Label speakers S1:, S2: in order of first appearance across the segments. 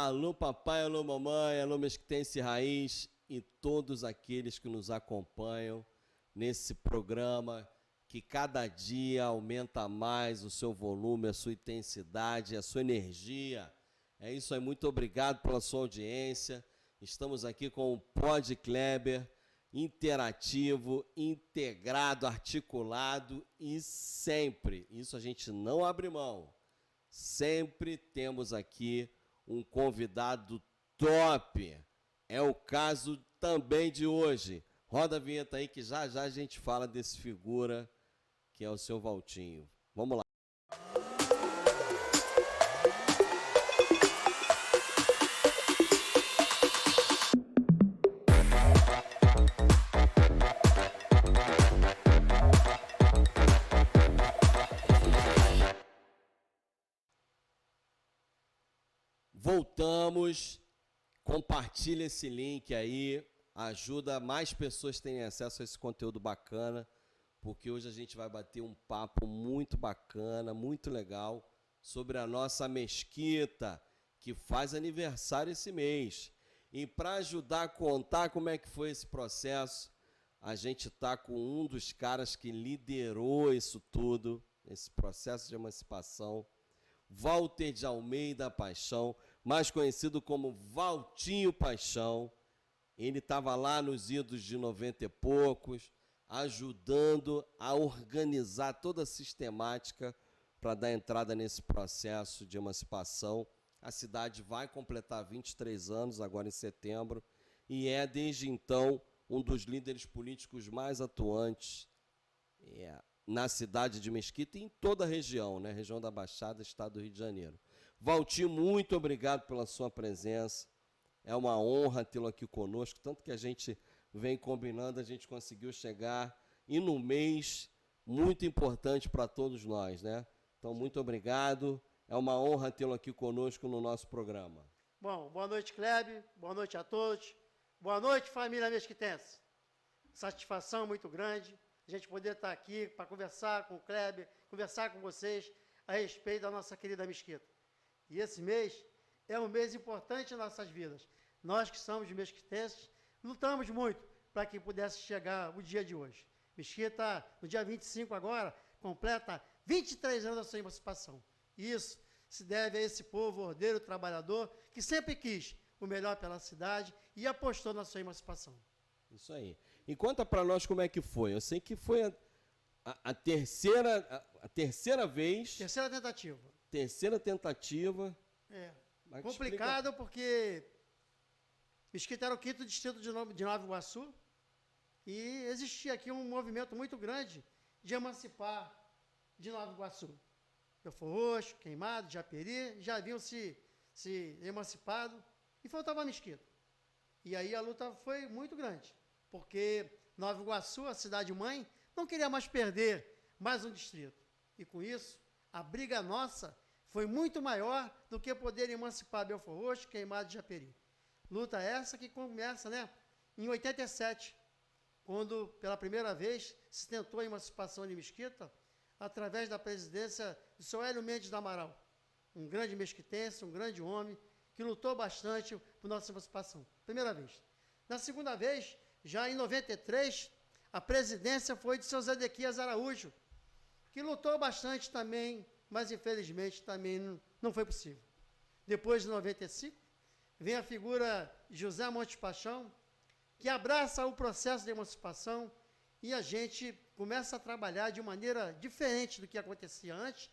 S1: Alô papai, alô mamãe, alô mesquitense raiz e todos aqueles que nos acompanham nesse programa que cada dia aumenta mais o seu volume, a sua intensidade, a sua energia. É isso aí, muito obrigado pela sua audiência. Estamos aqui com o Pod Kleber, interativo, integrado, articulado e sempre, isso a gente não abre mão, sempre temos aqui um convidado top. É o caso também de hoje. Roda a vinheta aí que já já a gente fala desse figura que é o seu Valtinho. Vamos lá. Voltamos, compartilha esse link aí, ajuda mais pessoas a terem acesso a esse conteúdo bacana, porque hoje a gente vai bater um papo muito bacana, muito legal, sobre a nossa mesquita, que faz aniversário esse mês. E para ajudar a contar como é que foi esse processo, a gente está com um dos caras que liderou isso tudo, esse processo de emancipação, Walter de Almeida Paixão, mais conhecido como Valtinho Paixão. Ele estava lá nos idos de 90 e poucos, ajudando a organizar toda a sistemática para dar entrada nesse processo de emancipação. A cidade vai completar 23 anos, agora em setembro, e é, desde então, um dos líderes políticos mais atuantes na cidade de Mesquita e em toda a região, né? Região da Baixada, estado do Rio de Janeiro. Valtinho, muito obrigado pela sua presença. É uma honra tê-lo aqui conosco, tanto que a gente vem combinando, a gente conseguiu chegar e no mês muito importante para todos nós, né? Então, muito obrigado. É uma honra tê-lo aqui conosco no nosso programa.
S2: Bom, boa noite, Kleber. Boa noite a todos. Boa noite, família mesquitense. Satisfação muito grande a gente poder estar aqui para conversar com o Kleber, conversar com vocês a respeito da nossa querida mesquita. E esse mês é um mês importante em nossas vidas. Nós que somos mesquitenses, lutamos muito para que pudesse chegar o dia de hoje. Mesquita, no dia 25 agora, completa 23 anos da sua emancipação. E isso se deve a esse povo ordeiro, trabalhador, que sempre quis o melhor pela cidade e apostou na sua emancipação.
S1: Isso aí. E conta para nós como é que foi. Eu sei que foi a terceira vez.
S2: Terceira tentativa.
S1: Terceira tentativa.
S2: É. Complicado porque Mesquita era o 5º distrito de Nova Iguaçu e existia aqui um movimento muito grande de emancipar de Nova Iguaçu. Belfor Roxo, Queimado, Japeri, já haviam se emancipado e faltava Mesquita. E aí a luta foi muito grande, porque Nova Iguaçu, a cidade-mãe, não queria mais perder mais um distrito. E com isso, a briga nossa foi muito maior do que poder emancipar Belfor Roxo, Queimado e Japeri. Luta essa que começa, né, em 87, quando, pela primeira vez, se tentou a emancipação de Mesquita, através da presidência do seu Hélio Mendes do Amaral, um grande mesquitense, um grande homem, que lutou bastante por nossa emancipação. Primeira vez. Na segunda vez, já em 93, a presidência foi de seu Zedequias Araújo, que lutou bastante também, mas infelizmente também não foi possível. Depois de 95, vem a figura de José Montes Paixão, que abraça o processo de emancipação e a gente começa a trabalhar de maneira diferente do que acontecia antes,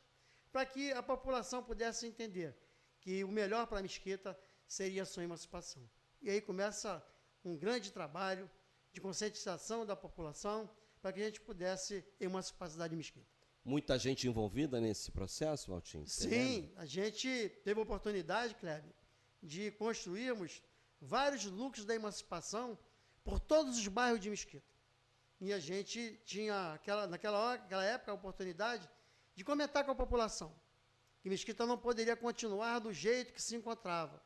S2: para que a população pudesse entender que o melhor para a Mesquita seria a sua emancipação. E aí começa um grande trabalho de conscientização da população para que a gente pudesse emancipar a cidade de Mesquita.
S1: Muita gente envolvida nesse processo, Valtinho?
S2: Sim, a gente teve a oportunidade, Kleber, de construirmos vários núcleos da emancipação por todos os bairros de Mesquita. E a gente tinha, naquela época, a oportunidade de comentar com a população que Mesquita não poderia continuar do jeito que se encontrava.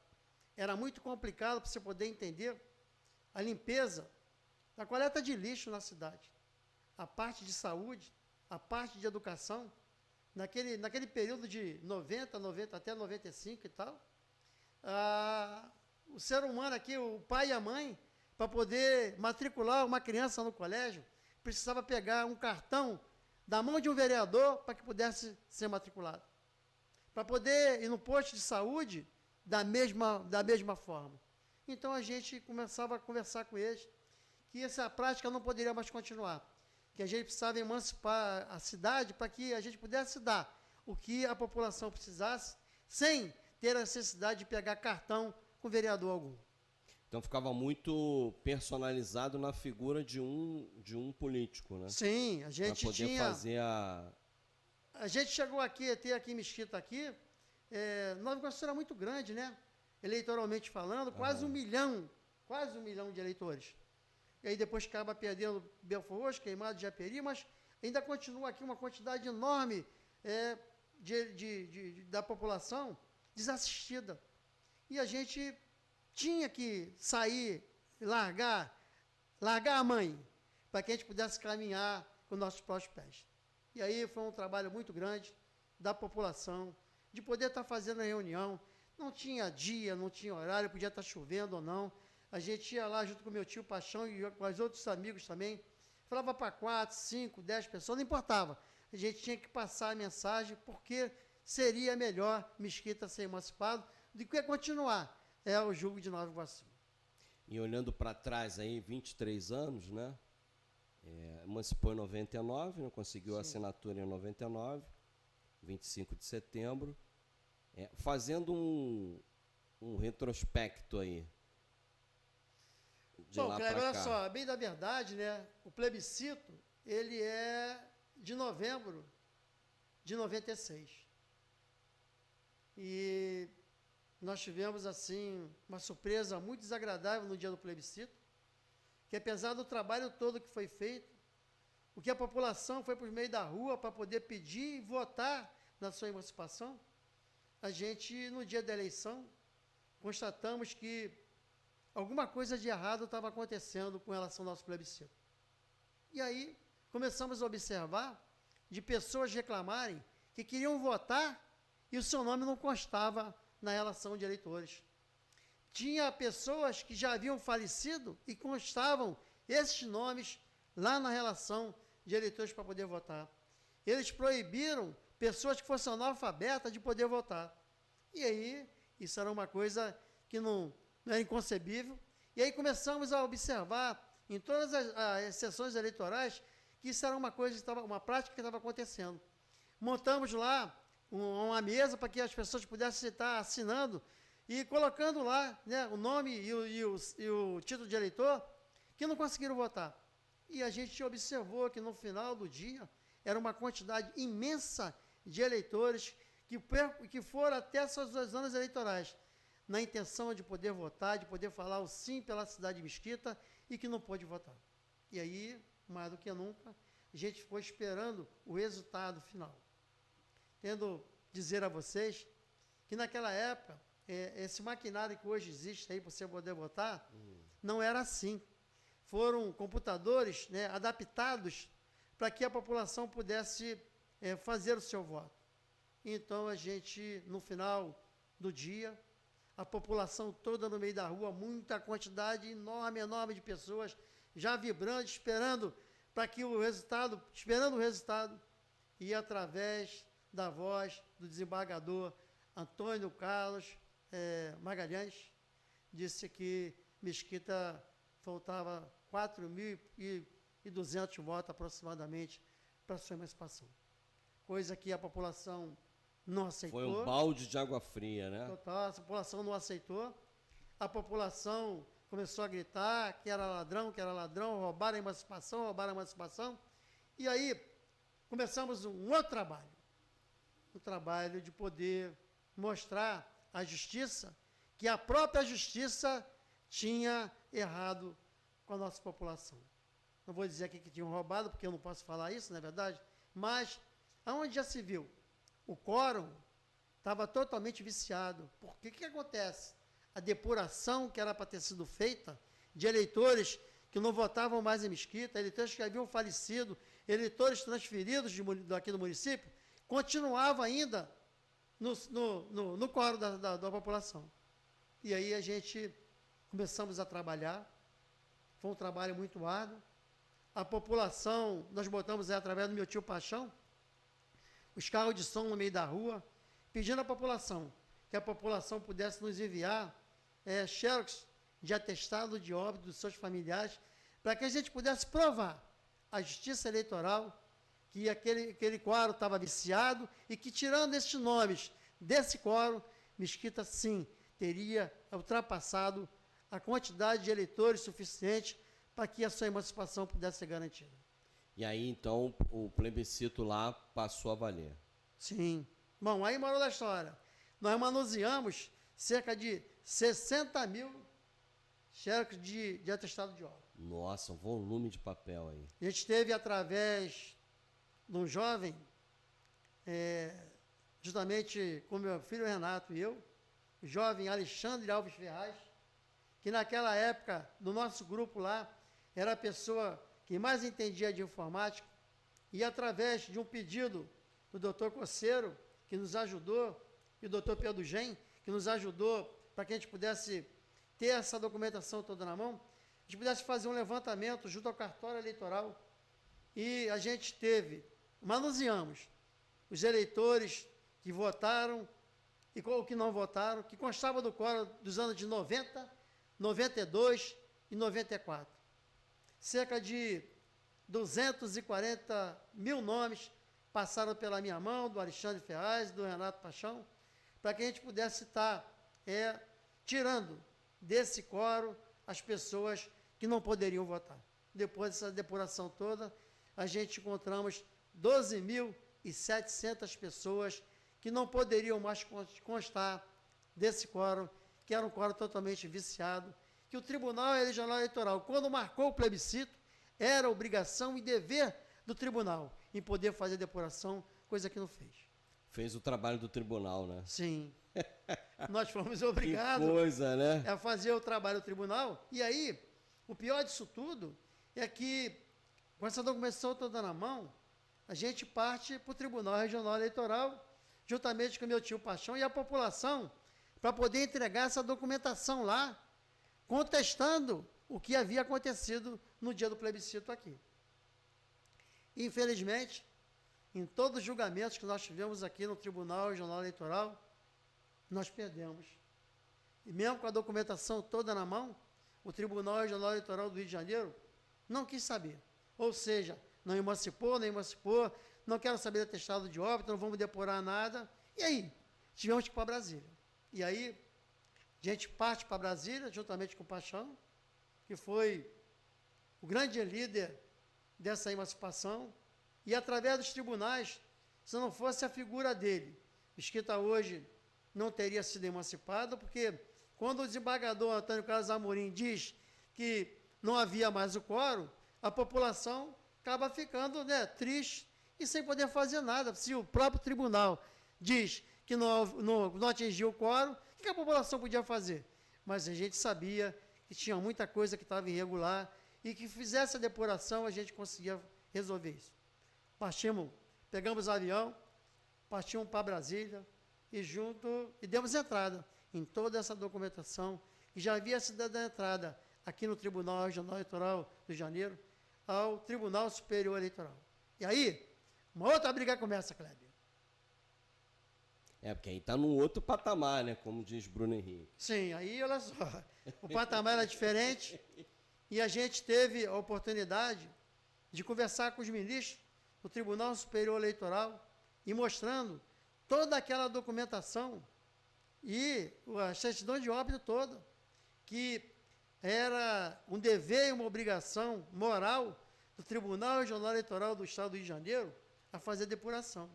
S2: Era muito complicado para você poder entender a limpeza da coleta de lixo na cidade, a parte de saúde, a parte de educação, naquele período de 90 até 95 e tal, o ser humano aqui, o pai e a mãe, para poder matricular uma criança no colégio, precisava pegar um cartão da mão de um vereador para que pudesse ser matriculado. Para poder ir no posto de saúde da mesma forma. Então a gente começava a conversar com eles que essa prática não poderia mais continuar, que a gente precisava emancipar a cidade para que a gente pudesse dar o que a população precisasse, sem ter a necessidade de pegar cartão com vereador algum.
S1: Então ficava muito personalizado na figura de um político, né?
S2: Sim, a gente
S1: pra poder
S2: tinha...
S1: fazer
S2: A gente chegou aqui, a ter aqui em Mesquita, aqui, Nova Iguaçu era muito grande, né? Eleitoralmente falando, quase um milhão de eleitores. E aí depois acaba perdendo Belfort Roxo, Queimado de Japeri, mas ainda continua aqui uma quantidade enorme da população desassistida. E a gente tinha que sair, largar a mãe, para que a gente pudesse caminhar com nossos próprios pés. E aí foi um trabalho muito grande da população, de poder estar fazendo a reunião. Não tinha dia, não tinha horário, podia estar chovendo ou não. A gente ia lá junto com meu tio Paixão e com os outros amigos também. Falava para 4, 5, 10 pessoas, não importava. A gente tinha que passar a mensagem, porque seria melhor Mesquita ser emancipado do que continuar o jugo de Nova Iguaçu.
S1: E olhando para trás aí, 23 anos, né? Emancipou em 99, né? Conseguiu a assinatura em 99, 25 de setembro. Fazendo um retrospecto aí.
S2: Bom, Cleber, olha só, bem da verdade, né? O plebiscito, ele é de novembro de 96. E nós tivemos, assim, uma surpresa muito desagradável no dia do plebiscito, que apesar do trabalho todo que foi feito, o que a população foi para o meio da rua para poder pedir e votar na sua emancipação, a gente, no dia da eleição, constatamos que alguma coisa de errado estava acontecendo com relação ao nosso plebiscito. E aí, começamos a observar de pessoas reclamarem que queriam votar e o seu nome não constava na relação de eleitores. Tinha pessoas que já haviam falecido e constavam esses nomes lá na relação de eleitores para poder votar. Eles proibiram pessoas que fossem analfabetas de poder votar. E aí, isso era uma coisa que não era inconcebível. E aí começamos a observar em todas as sessões eleitorais que isso era uma prática que estava acontecendo. Montamos lá uma mesa para que as pessoas pudessem estar assinando e colocando lá, né, o nome e o título de eleitor que não conseguiram votar. E a gente observou que no final do dia era uma quantidade imensa de eleitores que foram até suas zonas eleitorais na intenção de poder votar, de poder falar o sim pela cidade de Mesquita e que não pôde votar. E aí, mais do que nunca, a gente ficou esperando o resultado final. Tendo dizer a vocês que naquela época, esse maquinário que hoje existe aí para você poder votar, não era assim. Foram computadores, né, adaptados para que a população pudesse fazer o seu voto. Então, a gente, no final do dia, a população toda no meio da rua, muita quantidade enorme de pessoas, já vibrando, esperando o resultado, e através da voz do desembargador Antônio Carlos Magalhães, disse que Mesquita faltava 4.200 votos aproximadamente para a sua emancipação. Coisa que a população não aceitou.
S1: Foi um balde de água fria, né?
S2: Total, a população não aceitou. A população começou a gritar que era ladrão, roubaram a emancipação. E aí começamos um outro trabalho. O trabalho de poder mostrar à justiça que a própria justiça tinha errado com a nossa população. Não vou dizer aqui que tinham roubado, porque eu não posso falar isso, não é verdade? Mas, aonde já se viu? O quórum estava totalmente viciado. Porque o que acontece? A depuração que era para ter sido feita de eleitores que não votavam mais em Mesquita, eleitores que haviam falecido, eleitores transferidos daqui do município, continuava ainda no quórum da população. E aí a gente começamos a trabalhar, foi um trabalho muito árduo. A população, nós botamos aí, através do meu tio Paixão, os carros de som no meio da rua, pedindo à população, que a população pudesse nos enviar xerox de atestado de óbito dos seus familiares, para que a gente pudesse provar à Justiça Eleitoral que aquele quórum estava viciado e que, tirando estes nomes desse quórum, Mesquita, sim, teria ultrapassado a quantidade de eleitores suficiente para que a sua emancipação pudesse ser garantida.
S1: E aí, então, o plebiscito lá passou a valer.
S2: Sim. Bom, aí moral da história. Nós manuseamos cerca de 60 mil xerox de atestado de óbito.
S1: Nossa, um volume de papel aí.
S2: A gente teve, através de um jovem, justamente com meu filho Renato e eu, o jovem Alexandre Alves Ferraz, que naquela época, no nosso grupo lá, era a pessoa que mais entendia de informática, e através de um pedido do doutor Coceiro, que nos ajudou, e o doutor Pedro Gen, que nos ajudou para que a gente pudesse ter essa documentação toda na mão, a gente pudesse fazer um levantamento junto ao cartório eleitoral, e a gente manuseamos os eleitores que votaram e que não votaram, que constava do quórum dos anos de 90, 92 e 94. Cerca de 240 mil nomes passaram pela minha mão, do Alexandre Ferraz, do Renato Paixão, para que a gente pudesse estar tirando desse quórum as pessoas que não poderiam votar. Depois dessa depuração toda, a gente encontramos 12.700 pessoas que não poderiam mais constar desse quórum, que era um quórum totalmente viciado, que o Tribunal Regional Eleitoral, quando marcou o plebiscito, era obrigação e dever do tribunal em poder fazer depuração, coisa que não fez.
S1: Fez o trabalho do tribunal, né?
S2: Sim. Nós fomos obrigados a fazer o trabalho do tribunal. E aí, o pior disso tudo é que, com essa documentação toda na mão, a gente parte para o Tribunal Regional Eleitoral, juntamente com o meu tio Paixão e a população, para poder entregar essa documentação lá, contestando o que havia acontecido no dia do plebiscito aqui. Infelizmente, em todos os julgamentos que nós tivemos aqui no Tribunal Regional Eleitoral, nós perdemos. E mesmo com a documentação toda na mão, o Tribunal Regional Eleitoral do Rio de Janeiro não quis saber. Ou seja, não emancipou, não quero saber do atestado de óbito, não vamos depurar nada. E aí? Tivemos que ir para Brasília. E aí, a gente parte para Brasília, juntamente com o Paixão, que foi o grande líder dessa emancipação, e através dos tribunais, se não fosse a figura dele, Mesquita hoje não teria sido emancipado, porque quando o desembargador Antônio Carlos Amorim diz que não havia mais o quórum, a população acaba ficando triste e sem poder fazer nada. Se o próprio tribunal diz que não atingiu o quórum, o que a população podia fazer? Mas a gente sabia que tinha muita coisa que estava irregular e que fizesse a depuração, a gente conseguia resolver isso. Pegamos o avião, partimos para Brasília e demos entrada em toda essa documentação que já havia sido dada entrada aqui no Tribunal Regional Eleitoral do Rio de Janeiro ao Tribunal Superior Eleitoral. E aí, uma outra briga começa, Kleber.
S1: Porque aí está num outro patamar, né? Como diz Bruno Henrique.
S2: Sim, aí, olha só, o patamar era diferente e a gente teve a oportunidade de conversar com os ministros do Tribunal Superior Eleitoral e mostrando toda aquela documentação e a certidão de óbito toda, que era um dever e uma obrigação moral do Tribunal Regional Eleitoral do Estado do Rio de Janeiro a fazer depuração.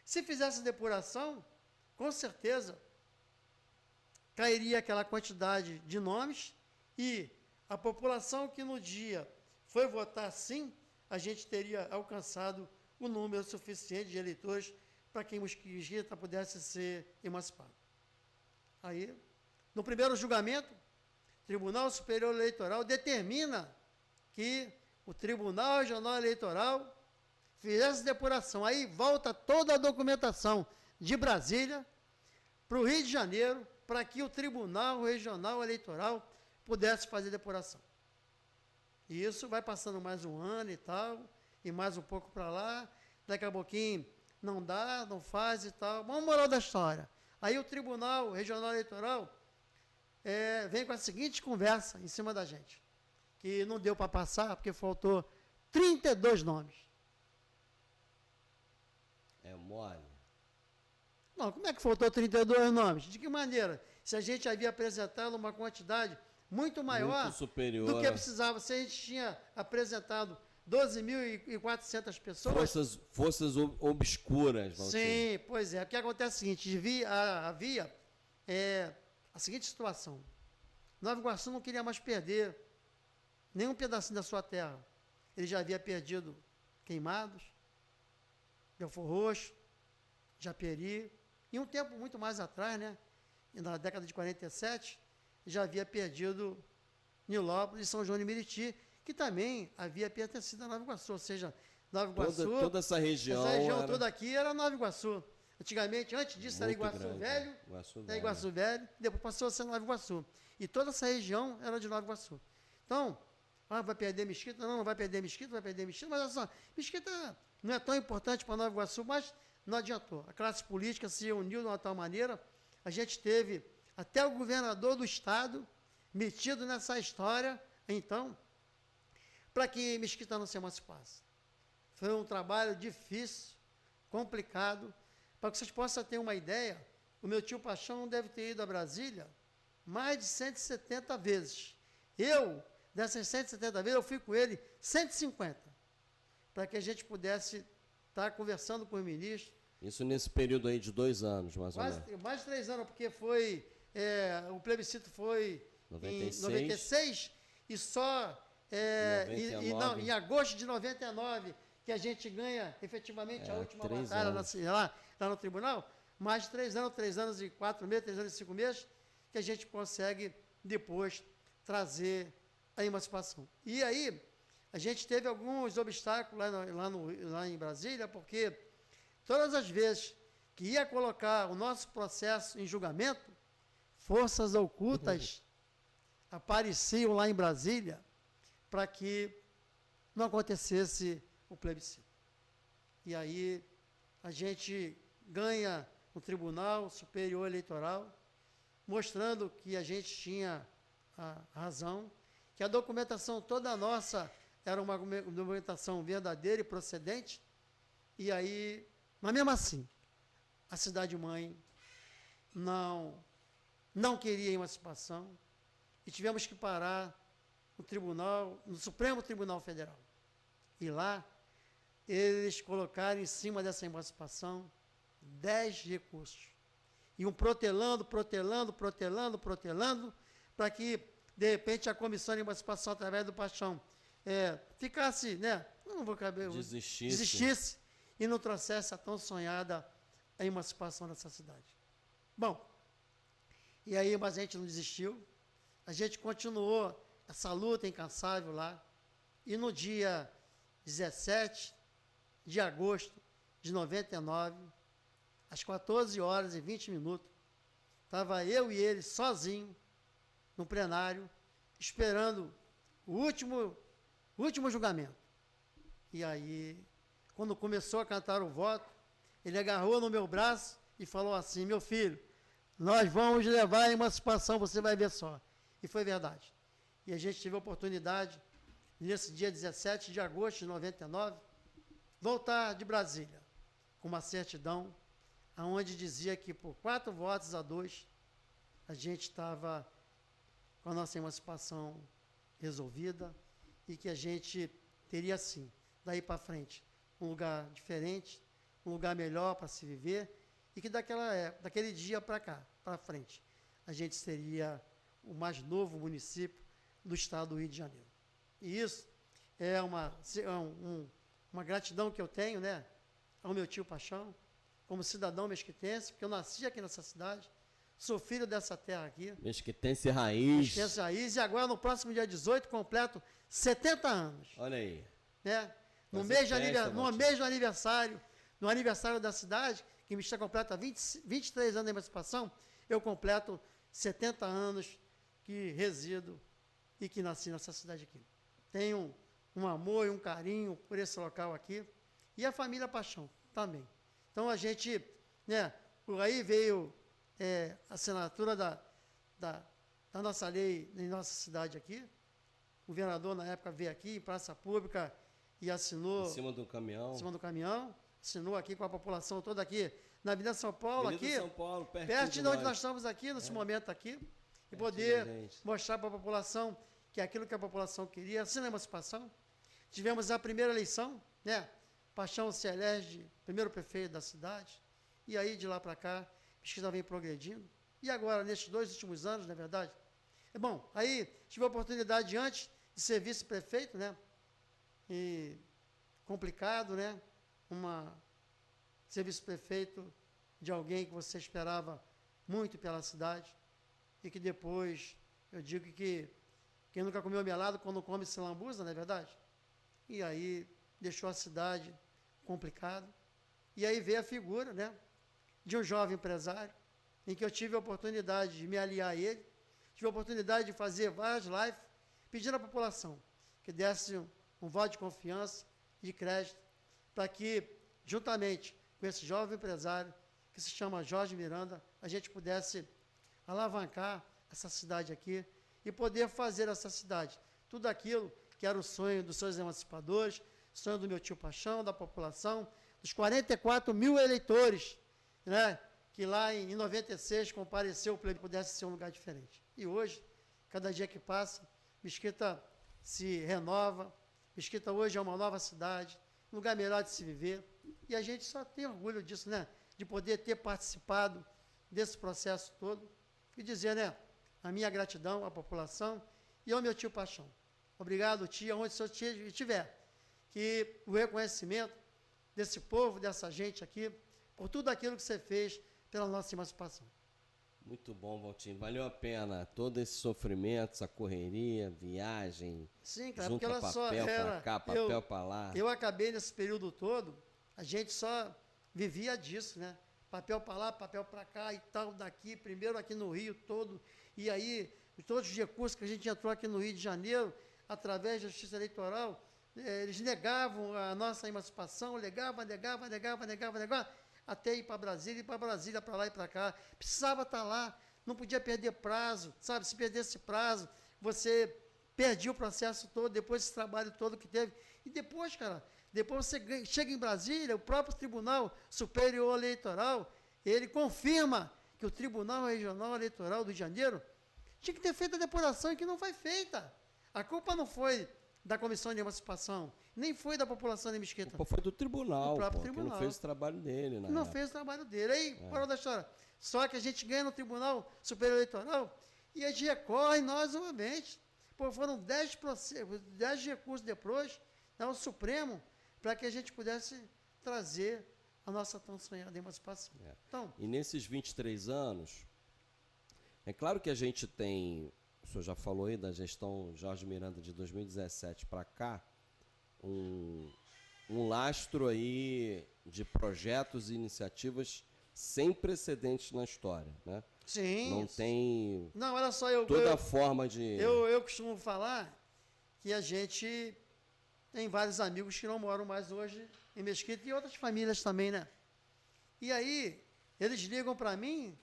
S2: Se fizesse depuração, com certeza cairia aquela quantidade de nomes e a população que no dia foi votar sim, a gente teria alcançado o número suficiente de eleitores para que Mesquita pudesse ser emancipado. Aí, no primeiro julgamento, o Tribunal Superior Eleitoral determina que o Tribunal Regional Eleitoral fizesse depuração. Aí volta toda a documentação de Brasília para o Rio de Janeiro para que o Tribunal Regional Eleitoral pudesse fazer depuração. E isso vai passando mais um ano e tal, e mais um pouco para lá, daqui a pouquinho não dá, não faz e tal. Vamos moral da história. Aí o Tribunal Regional Eleitoral vem com a seguinte conversa em cima da gente, que não deu para passar, porque faltou 32 nomes.
S1: É mole.
S2: Não, como é que faltou 32 nomes? De que maneira? Se a gente havia apresentado uma quantidade muito maior
S1: muito superior
S2: do que precisava, se a gente tinha apresentado 12.400 pessoas.
S1: Forças obscuras,
S2: Valtinho. Sim, pois é. O que acontece é o seguinte, havia a seguinte situação. Nova Iguaçu não queria mais perder nenhum pedacinho da sua terra. Ele já havia perdido Queimados, Belfor Roxo, Japeri, e um tempo muito mais atrás, né, na década de 47, já havia perdido Nilópolis e São João de Meriti, que também havia pertencido a Nova Iguaçu, ou seja, Nova Iguaçu...
S1: Toda essa região
S2: toda aqui era Nova Iguaçu. Antigamente, antes disso, era Iguaçu Velho, Iguaçu Velho, depois passou a ser Nova Iguaçu. E toda essa região era de Nova Iguaçu. Então, vai perder Mesquita? Não vai perder Mesquita, vai perder Mesquita, mas olha só, Mesquita não é tão importante para Nova Iguaçu, mas não adiantou. A classe política se uniu de uma tal maneira, a gente teve até o governador do estado metido nessa história, então, para que Mesquita não se emancipasse. Foi um trabalho difícil, complicado. Para que vocês possam ter uma ideia, o meu tio Paixão deve ter ido a Brasília mais de 170 vezes. Dessas 170 vezes, eu fui com ele 150, para que a gente pudesse estar conversando com o ministro.
S1: Isso nesse período aí de 2 anos, mais ou menos.
S2: Mais de 3 anos, porque foi, o plebiscito foi
S1: 96.
S2: Em 96, e só em agosto de 99, que a gente ganha efetivamente a última batalha lá no tribunal, mais de 3 anos, 3 anos e 4 meses, 3 anos e 5 meses, que a gente consegue depois trazer a emancipação. E aí, a gente teve alguns obstáculos lá em Brasília, porque todas as vezes que ia colocar o nosso processo em julgamento, forças ocultas apareciam lá em Brasília para que não acontecesse o plebiscito. E aí a gente ganha no Tribunal Superior Eleitoral, mostrando que a gente tinha a razão, que a documentação toda nossa era uma documentação verdadeira e procedente, e aí, mas mesmo assim, a cidade-mãe não queria emancipação, e tivemos que parar no Supremo Tribunal Federal. E lá, eles colocaram em cima dessa emancipação 10 recursos. Iam protelando, para que, de repente, a Comissão de Emancipação, através do Paixão, ficasse, né, não vou caber, desistisse e não trouxesse a tão sonhada a emancipação dessa cidade. Bom, e aí, mas a gente não desistiu, a gente continuou essa luta incansável lá, e no dia 17 de agosto de 99, às 14 horas e 20 minutos, estava eu e ele sozinho no plenário, esperando o último julgamento. E aí, quando começou a cantar o voto, ele agarrou no meu braço e falou assim: meu filho, nós vamos levar a emancipação, você vai ver só. E foi verdade. E a gente teve a oportunidade, nesse dia 17 de agosto de 99, voltar de Brasília, com uma certidão, onde dizia que por 4-2, a gente estava com a nossa emancipação resolvida e que a gente teria, sim, daí para frente, um lugar diferente, um lugar melhor para se viver, e que daquele dia para cá, para frente, a gente seria o mais novo município do estado do Rio de Janeiro. E isso é uma gratidão que eu tenho, né, ao meu tio Paixão, como cidadão mesquitense, porque eu nasci aqui nessa cidade, sou filho dessa terra aqui.
S1: Mesquitense raiz.
S2: Mesquitense raiz, e agora no próximo dia 18 completo 70 anos.
S1: Olha aí.
S2: Né? No mesmo aniversário, no aniversário da cidade, que me está completa 23 anos de emancipação, eu completo 70 anos que resido e que nasci nessa cidade aqui. Tenho um amor e um carinho por esse local aqui, e a família Paixão também. Então, a gente, né, por aí veio a assinatura da nossa lei em nossa cidade aqui. O governador, na época, veio aqui em praça pública e assinou...
S1: Em cima do caminhão.
S2: Em cima do caminhão, assinou aqui com a população toda aqui, na Avenida São Paulo,
S1: Avenida
S2: aqui,
S1: São Paulo,
S2: perto de onde nós estamos aqui, nesse momento aqui, e poder mostrar para a população que aquilo que a população queria, assim na emancipação. Tivemos a primeira eleição, né? Paixão se elege primeiro prefeito da cidade, e aí de lá para cá, a pesquisa vem progredindo. E agora, nestes 2 últimos anos, na verdade, bom, aí tive a oportunidade antes de ser vice-prefeito, né? E complicado, né? Ser vice-prefeito de alguém que você esperava muito pela cidade, e que depois, eu digo que quem nunca comeu melado, quando come se lambuza, não é verdade? E aí deixou a cidade complicada. E aí veio a figura, né, de um jovem empresário, em que eu tive a oportunidade de me aliar a ele, tive a oportunidade de fazer várias lives, pedindo à população que desse um voto de confiança e de crédito, para que, juntamente com esse jovem empresário, que se chama Jorge Miranda, a gente pudesse alavancar essa cidade aqui e poder fazer essa cidade tudo aquilo que era o sonho dos seus emancipadores, sonho do meu tio Paixão, da população, dos 44 mil eleitores, né, que lá em 96 compareceu para ele pudesse ser um lugar diferente. E hoje, cada dia que passa, Mesquita se renova, Mesquita hoje é uma nova cidade, um lugar melhor de se viver, e a gente só tem orgulho disso, né, de poder ter participado desse processo todo, e dizer, né, a minha gratidão à população e ao meu tio Paixão. Obrigado, tia, onde o senhor estiver, que o reconhecimento desse povo, dessa gente aqui, por tudo aquilo que você fez pela nossa emancipação.
S1: Muito bom, Valtinho. Valeu a pena todo esse sofrimento, essa correria, viagem.
S2: Sim, cara,
S1: junta
S2: porque ela só
S1: papel
S2: era...
S1: para cá, papel para lá.
S2: Eu acabei nesse período todo, a gente só vivia disso, né? Papel para lá, papel para cá e tal, daqui, primeiro aqui no Rio todo, e aí todos os recursos que a gente entrou aqui no Rio de Janeiro, através da Justiça Eleitoral, eles negavam a nossa emancipação, negavam, até ir para Brasília, para lá e para cá. Precisava estar lá, não podia perder prazo, sabe? Se perdesse prazo, você perdia o processo todo, depois desse trabalho todo que teve. E depois, cara, depois você chega em Brasília, o próprio Tribunal Superior Eleitoral, ele confirma que o Tribunal Regional Eleitoral do Rio de Janeiro tinha que ter feito a depuração e que não foi feita. A culpa não foi da Comissão de Emancipação, nem foi da população de Mesquita.
S1: A culpa foi do tribunal,
S2: do próprio
S1: que
S2: tribunal.
S1: não fez o trabalho dele.
S2: Não fez o trabalho dele. Aí, parou da história. Só que a gente ganha no Tribunal Superior Eleitoral e a gente recorre nós novamente. Pô, foram 10 recursos depois, ao Supremo, para que a gente pudesse trazer a nossa tão sonhada emancipação. Então,
S1: e nesses 23 anos, é claro que a gente tem, o senhor já falou aí da gestão Jorge Miranda de 2017 para cá, um lastro aí de projetos e iniciativas sem precedentes na história, né?
S2: sim.
S1: Não tem...
S2: Não, olha só,
S1: toda forma de...
S2: Eu costumo falar que a gente tem vários amigos que não moram mais hoje em Mesquita e outras famílias também, né? E aí, eles ligam para mim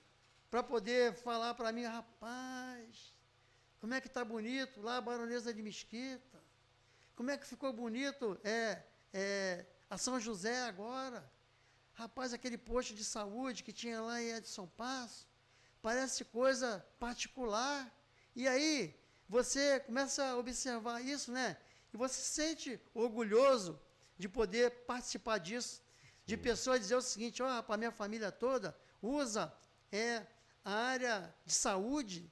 S2: para poder falar para mim, rapaz, como é que tá bonito lá a Baronesa de Mesquita? Como é que ficou bonito a São José agora? Rapaz, aquele posto de saúde que tinha lá em Edson Passo, parece coisa particular. E aí, você começa a observar isso, né? E você se sente orgulhoso de poder participar disso, de pessoas dizer o seguinte, ó, para a minha família toda, usa a área de saúde,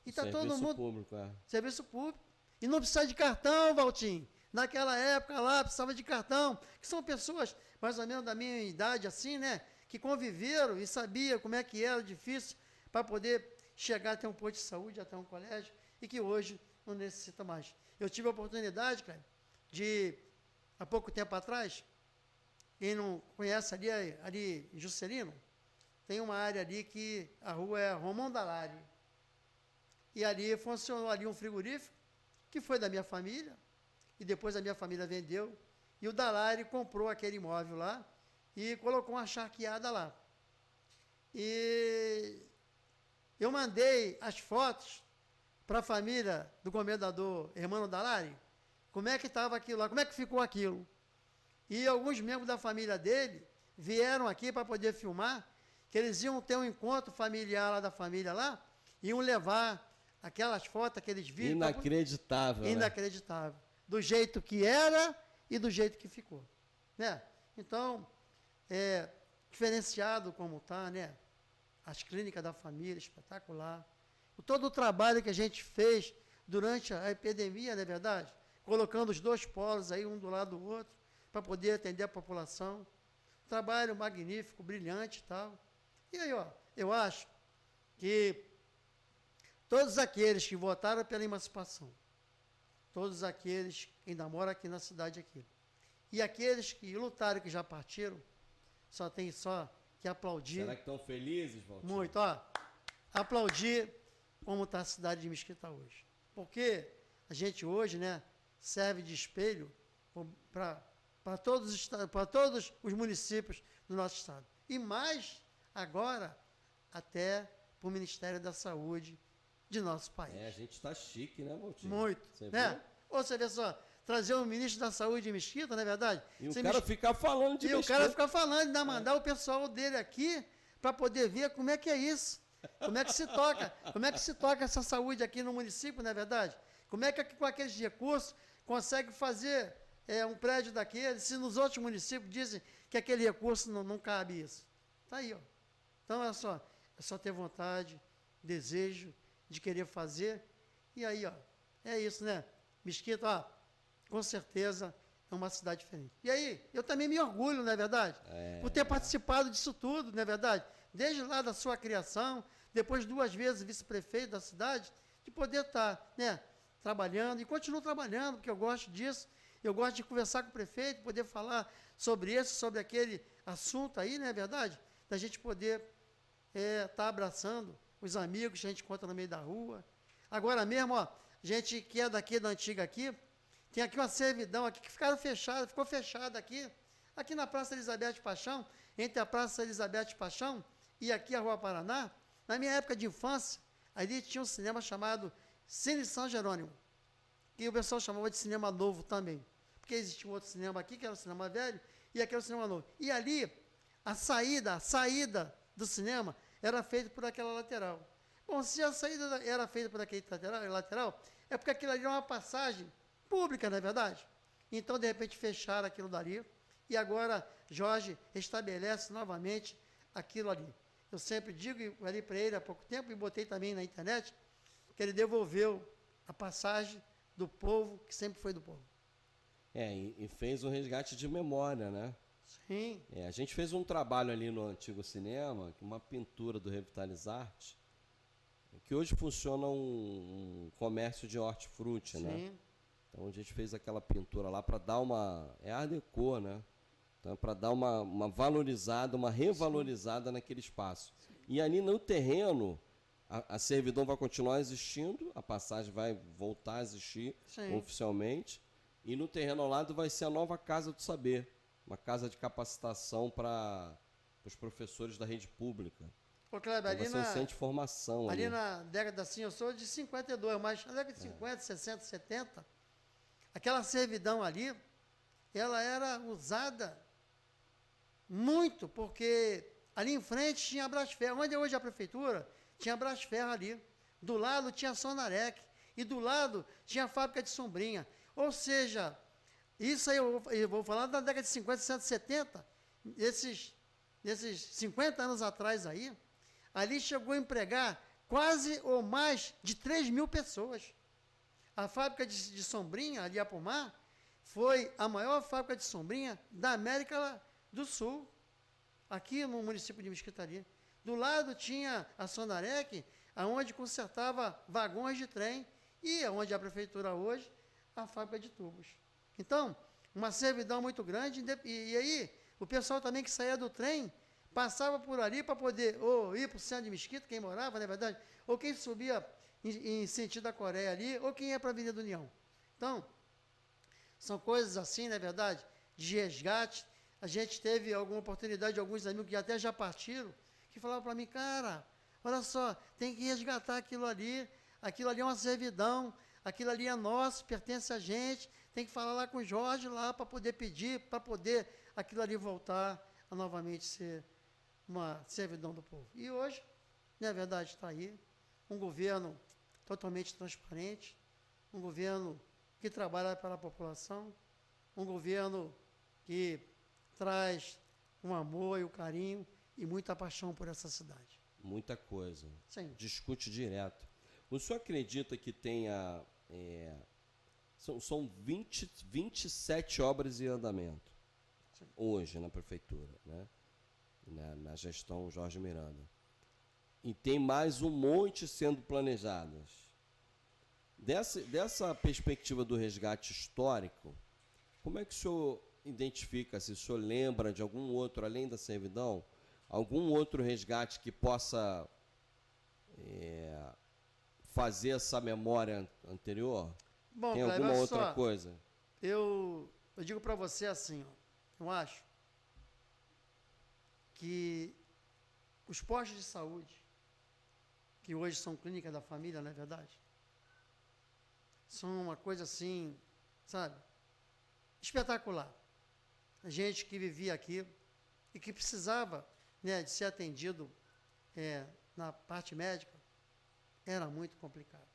S2: e está todo mundo...
S1: Público,
S2: Serviço público. E não precisa de cartão, Valtinho. Naquela época lá, precisava de cartão, que são pessoas mais ou menos da minha idade, assim, né? Que conviveram e sabiam como é que era difícil para poder chegar até um posto de saúde, até um colégio, e que hoje não necessita mais. Eu tive a oportunidade, cara, de, há pouco tempo atrás, quem não conhece ali em Juscelino, tem uma área ali que a rua é Romão Dalari. E ali funcionou ali um frigorífico, que foi da minha família, e depois a minha família vendeu, e o Dalari comprou aquele imóvel lá, e colocou uma charqueada lá. E eu mandei as fotos para a família do comendador Hermano Dalari, como é que estava aquilo lá, como é que ficou aquilo. E alguns membros da família dele vieram aqui para poder filmar, que eles iam ter um encontro familiar lá da família lá, iam levar aquelas fotos, aqueles vídeos.
S1: Inacreditável,
S2: inacreditável. Né? Do jeito que era e do jeito que ficou. Né? Então, diferenciado como está, né? As clínicas da família, espetacular. Todo o trabalho que a gente fez durante a epidemia, não é verdade? Colocando os dois polos aí, um do lado do outro, para poder atender a população. Trabalho magnífico, brilhante e tal. E aí, ó, eu acho que todos aqueles que votaram pela emancipação, todos aqueles que ainda moram aqui na cidade aqui, e aqueles que lutaram, que já partiram, só tem que aplaudir.
S1: Será que estão felizes, Valtinho?
S2: Muito, ó. Aplaudir como está a cidade de Mesquita hoje. Porque a gente hoje, né, serve de espelho para todos os municípios do nosso estado. E mais agora, até para o Ministério da Saúde de nosso país.
S1: A gente está chique, né, Valtinho?
S2: Muito.
S1: Você
S2: né?
S1: viu?
S2: Ou você vê só, trazer o ministro da Saúde de Mesquita, não é verdade?
S1: E o cara ficar falando de
S2: Mesquita. E o cara ficar falando, ainda mandar o pessoal dele aqui para poder ver como é que é isso. Como é que se toca essa saúde aqui no município, não é verdade? Como é que com aqueles recursos consegue fazer um prédio daquele, se nos outros municípios dizem que aquele recurso não cabe isso. Está aí, ó. Então é só ter vontade, desejo de querer fazer, e aí, ó, é isso, né? Mesquita, ó, com certeza é uma cidade diferente. E aí, eu também me orgulho, não é verdade? Por ter participado disso tudo, não é verdade? Desde lá da sua criação, depois 2 vezes vice-prefeito da cidade, de poder estar, né, trabalhando, e continuo trabalhando, porque eu gosto disso, eu gosto de conversar com o prefeito, poder falar sobre esse, sobre aquele assunto aí, não é verdade? Da gente poder estar abraçando os amigos que a gente encontra no meio da rua. Agora mesmo, ó, gente que é daqui da antiga aqui, tem aqui uma servidão aqui que ficou fechada aqui na Praça Elizabeth Paixão, entre a Praça Elizabeth Paixão e aqui a Rua Paraná. Na minha época de infância, ali tinha um cinema chamado Cine São Jerônimo, que o pessoal chamava de cinema novo também, porque existia um outro cinema aqui, que era o cinema velho, e aqui era o cinema novo. E ali, a saída do cinema era feita por aquela lateral. Bom, se a saída era feita por aquele lateral, é porque aquilo ali era uma passagem pública, não é verdade? Então, de repente, fecharam aquilo dali, e agora Jorge estabelece novamente aquilo ali. Eu sempre digo, e falei para ele há pouco tempo, e botei também na internet, que ele devolveu a passagem do povo, que sempre foi do povo.
S1: E fez um resgate de memória, né?
S2: Sim.
S1: A gente fez um trabalho ali no antigo cinema, uma pintura do Revitalizarte, que hoje funciona um comércio de hortifruti, né?
S2: Sim.
S1: Então a gente fez aquela pintura lá para dar Art Deco, né? Então, para dar uma valorizada, uma revalorizada naquele espaço. E ali no terreno, a servidão vai continuar existindo, a passagem vai voltar a existir oficialmente, e no terreno ao lado vai ser a nova Casa do Saber, uma casa de capacitação para os professores da rede pública.
S2: Ô, Kleber,
S1: então, vai ser um centro de formação.
S2: Ali na década, assim, eu sou de 52, mas na década de 50, 60, 70, aquela servidão ali, ela era usada muito, porque ali em frente tinha a Brasferro, onde é hoje a prefeitura, tinha a Brasferro ali, do lado tinha a Sonarec, e do lado tinha a fábrica de sombrinha. Ou seja, isso aí eu vou falar da década de 50, 60, 70, desses 50 anos atrás aí, ali chegou a empregar quase ou mais de 3.000 pessoas. A fábrica de sombrinha, ali a Apomar, foi a maior fábrica de sombrinha da América do Sul, aqui no município de Mesquitaria. Do lado tinha a Sonarec, onde consertava vagões de trem, e onde a prefeitura hoje, a fábrica de tubos. Então, uma servidão muito grande, e aí o pessoal também que saía do trem, passava por ali para poder ou ir para o centro de Mesquita, quem morava, na verdade, ou quem subia em sentido da Coreia ali, ou quem ia para a Avenida União. Então, são coisas assim, não é verdade? De resgate. A gente teve alguma oportunidade de alguns amigos que até já partiram, que falavam para mim, cara, olha só, tem que resgatar aquilo ali é uma servidão, aquilo ali é nosso, pertence a gente, tem que falar lá com o Jorge lá para poder pedir, para poder aquilo ali voltar a novamente ser uma servidão do povo. E hoje, não é verdade, está aí, um governo totalmente transparente, um governo que trabalha pela população, um governo que traz um amor e o carinho e muita paixão por essa cidade.
S1: Muita coisa.
S2: Sim.
S1: Discute direto. O senhor acredita que tenha... são 27 obras em andamento. Sim. Hoje na prefeitura, né? Na gestão Jorge Miranda. E tem mais um monte sendo planejadas. Dessa perspectiva do resgate histórico, como é que o senhor identifica, se o senhor lembra de algum outro, além da servidão, algum outro resgate que possa fazer essa memória anterior?
S2: Bom,
S1: tem alguma outra coisa?
S2: Eu digo para você assim, ó, eu acho que os postos de saúde, que hoje são clínicas da família, não é verdade? São uma coisa assim, sabe, espetacular. A gente que vivia aqui e que precisava, né, de ser atendido na parte médica, era muito complicado.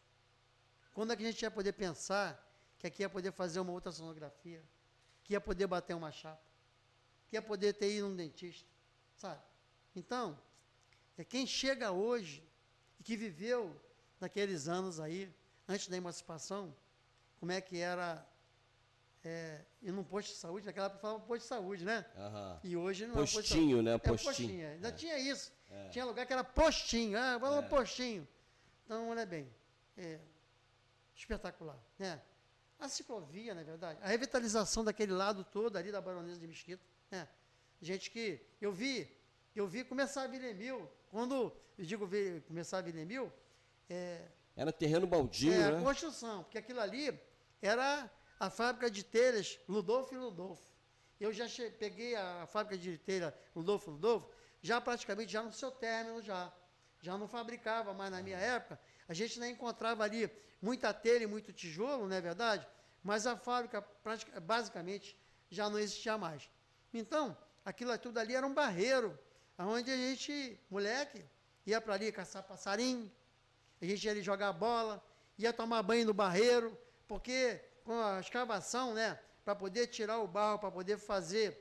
S2: Quando é que a gente ia poder pensar que aqui ia poder fazer uma ultrassonografia, que ia poder bater uma chapa, que ia poder ter ido num dentista, sabe? Então, quem chega hoje e que viveu naqueles anos aí, antes da emancipação, como é que era ir num posto de saúde, naquela época falava posto de saúde, né?
S1: Uhum.
S2: E hoje não
S1: postinho, né?
S2: Postinho. Ainda tinha isso. Tinha lugar que era postinho. Vamos no postinho. Então, olha bem, espetacular, né? A ciclovia, na verdade, a revitalização daquele lado todo ali da Baronesa de Mesquita, né? Gente que eu vi começar a Vila Emil, quando eu digo começar a Vila Emil,
S1: era terreno baldio, né?
S2: A construção, porque aquilo ali era a fábrica de telhas Ludolfo e Ludolfo. Eu já peguei a fábrica de telha Ludolfo, já praticamente já no seu término, já não fabricava mais na minha época. A gente ainda encontrava ali muita telha e muito tijolo, não é verdade? Mas a fábrica basicamente já não existia mais. Então, aquilo tudo ali era um barreiro, onde a gente, moleque, ia para ali caçar passarinho, a gente ia ali jogar bola, ia tomar banho no barreiro, porque com a escavação, né, para poder tirar o barro, para poder fazer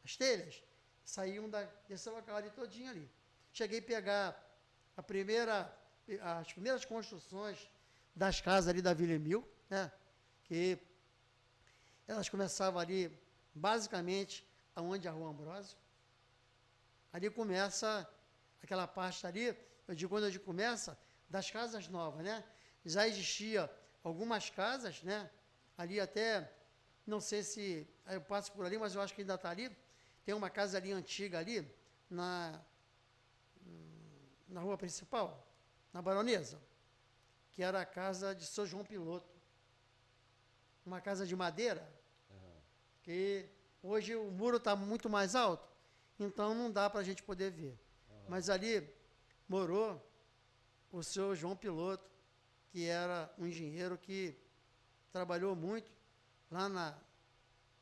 S2: as telhas, saíam desse local ali todinho ali. Cheguei a pegar as primeiras construções das casas ali da Vila Emil, né, que elas começavam ali, basicamente, aonde a Rua Ambrósio. Ali começa aquela parte ali, eu digo quando a gente começa, das casas novas, né? Já existia algumas casas, né? Ali até, não sei se eu passo por ali, mas eu acho que ainda está ali. Tem uma casa ali antiga ali, na rua principal, na Baronesa, que era a casa de São João Piloto. Uma casa de madeira, que hoje o muro está muito mais alto, então não dá para a gente poder ver. Mas ali morou o senhor João Piloto, que era um engenheiro que trabalhou muito lá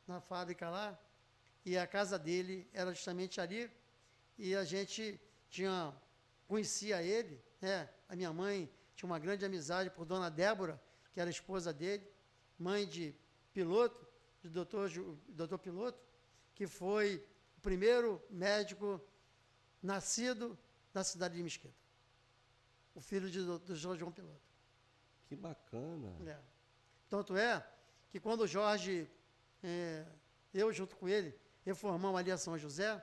S2: na fábrica lá, e a casa dele era justamente ali, e a gente conhecia ele, né? A minha mãe tinha uma grande amizade por Dona Débora, que era a esposa dele, mãe de Piloto, de doutor Piloto, que foi o primeiro médico nascido na cidade de Mesquita. O filho do João Piloto.
S1: Que bacana.
S2: Tanto é que quando o Jorge, eu junto com ele, reformamos ali a São José,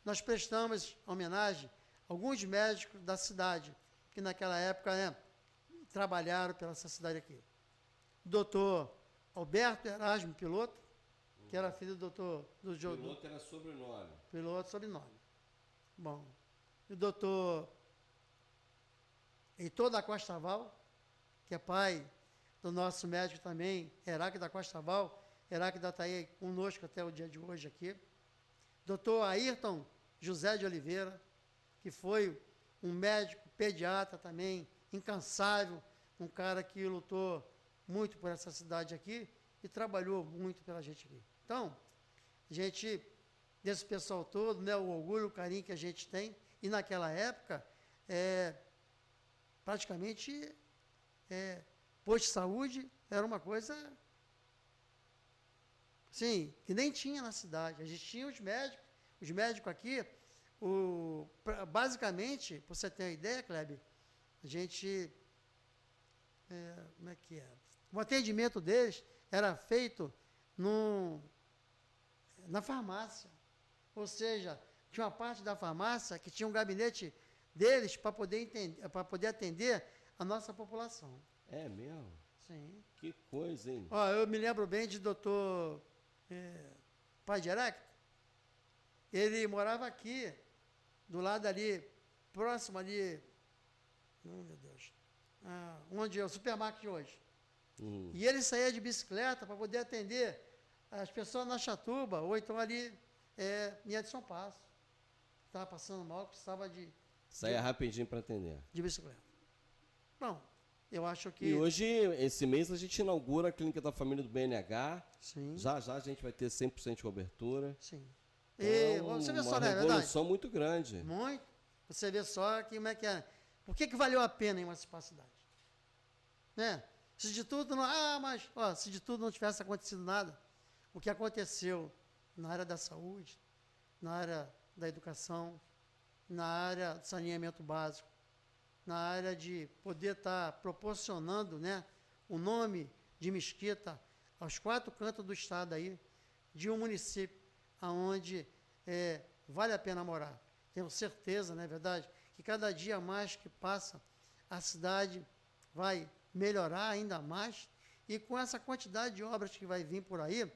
S2: nós prestamos homenagem a alguns médicos da cidade, que naquela época trabalharam pela essa cidade aqui. O doutor Alberto Erasmo Piloto, que era filho do doutor...
S1: Piloto era sobrenome.
S2: Piloto, sobrenome. Bom, e o doutor Heitor da Costa Val, que é pai do nosso médico também, Heráclito da Costa Val, Heráclito está aí conosco até o dia de hoje aqui. Doutor Ayrton José de Oliveira, que foi um médico pediatra também, incansável, um cara que lutou muito por essa cidade aqui e trabalhou muito pela gente aqui. Então, a gente, desse pessoal todo, né, o orgulho, o carinho que a gente tem, e naquela época, praticamente, posto de saúde era uma coisa, sim, que nem tinha na cidade. A gente tinha os médicos aqui, basicamente, para você ter uma ideia, Kleber, a gente, como é que é? O atendimento deles era feito na farmácia, ou seja, tinha uma parte da farmácia que tinha um gabinete deles para poder atender a nossa população.
S1: É mesmo?
S2: Sim.
S1: Que coisa, hein?
S2: Ó, eu me lembro bem de doutor Pai de Heráclito. Ele morava aqui, do lado ali, próximo ali, oh, meu Deus, onde é o supermarket de hoje. E ele saía de bicicleta para poder atender as pessoas na Chatuba, ou então ali em Edson Passo. Estava passando mal, precisava
S1: saia rapidinho para atender.
S2: De bicicleta. Bom, eu acho que...
S1: E hoje, esse mês, a gente inaugura a Clínica da Família do BNH.
S2: Sim.
S1: Já a gente vai ter 100% de cobertura.
S2: Sim.
S1: Então,
S2: você vê só,
S1: uma
S2: não é
S1: revolução
S2: verdade?
S1: muito grande.
S2: Muito. Você vê só que, como é que é. Por que valeu a pena emancipar a cidade? Né? Se de tudo não... se de tudo não tivesse acontecido nada, o que aconteceu na área da saúde, na área da educação, na área do saneamento básico, na área de poder estar proporcionando, né, o nome de Mesquita aos 4 cantos do estado aí, de um município onde vale a pena morar. Tenho certeza, não é verdade, que cada dia mais que passa, a cidade vai melhorar ainda mais, e com essa quantidade de obras que vai vir por aí,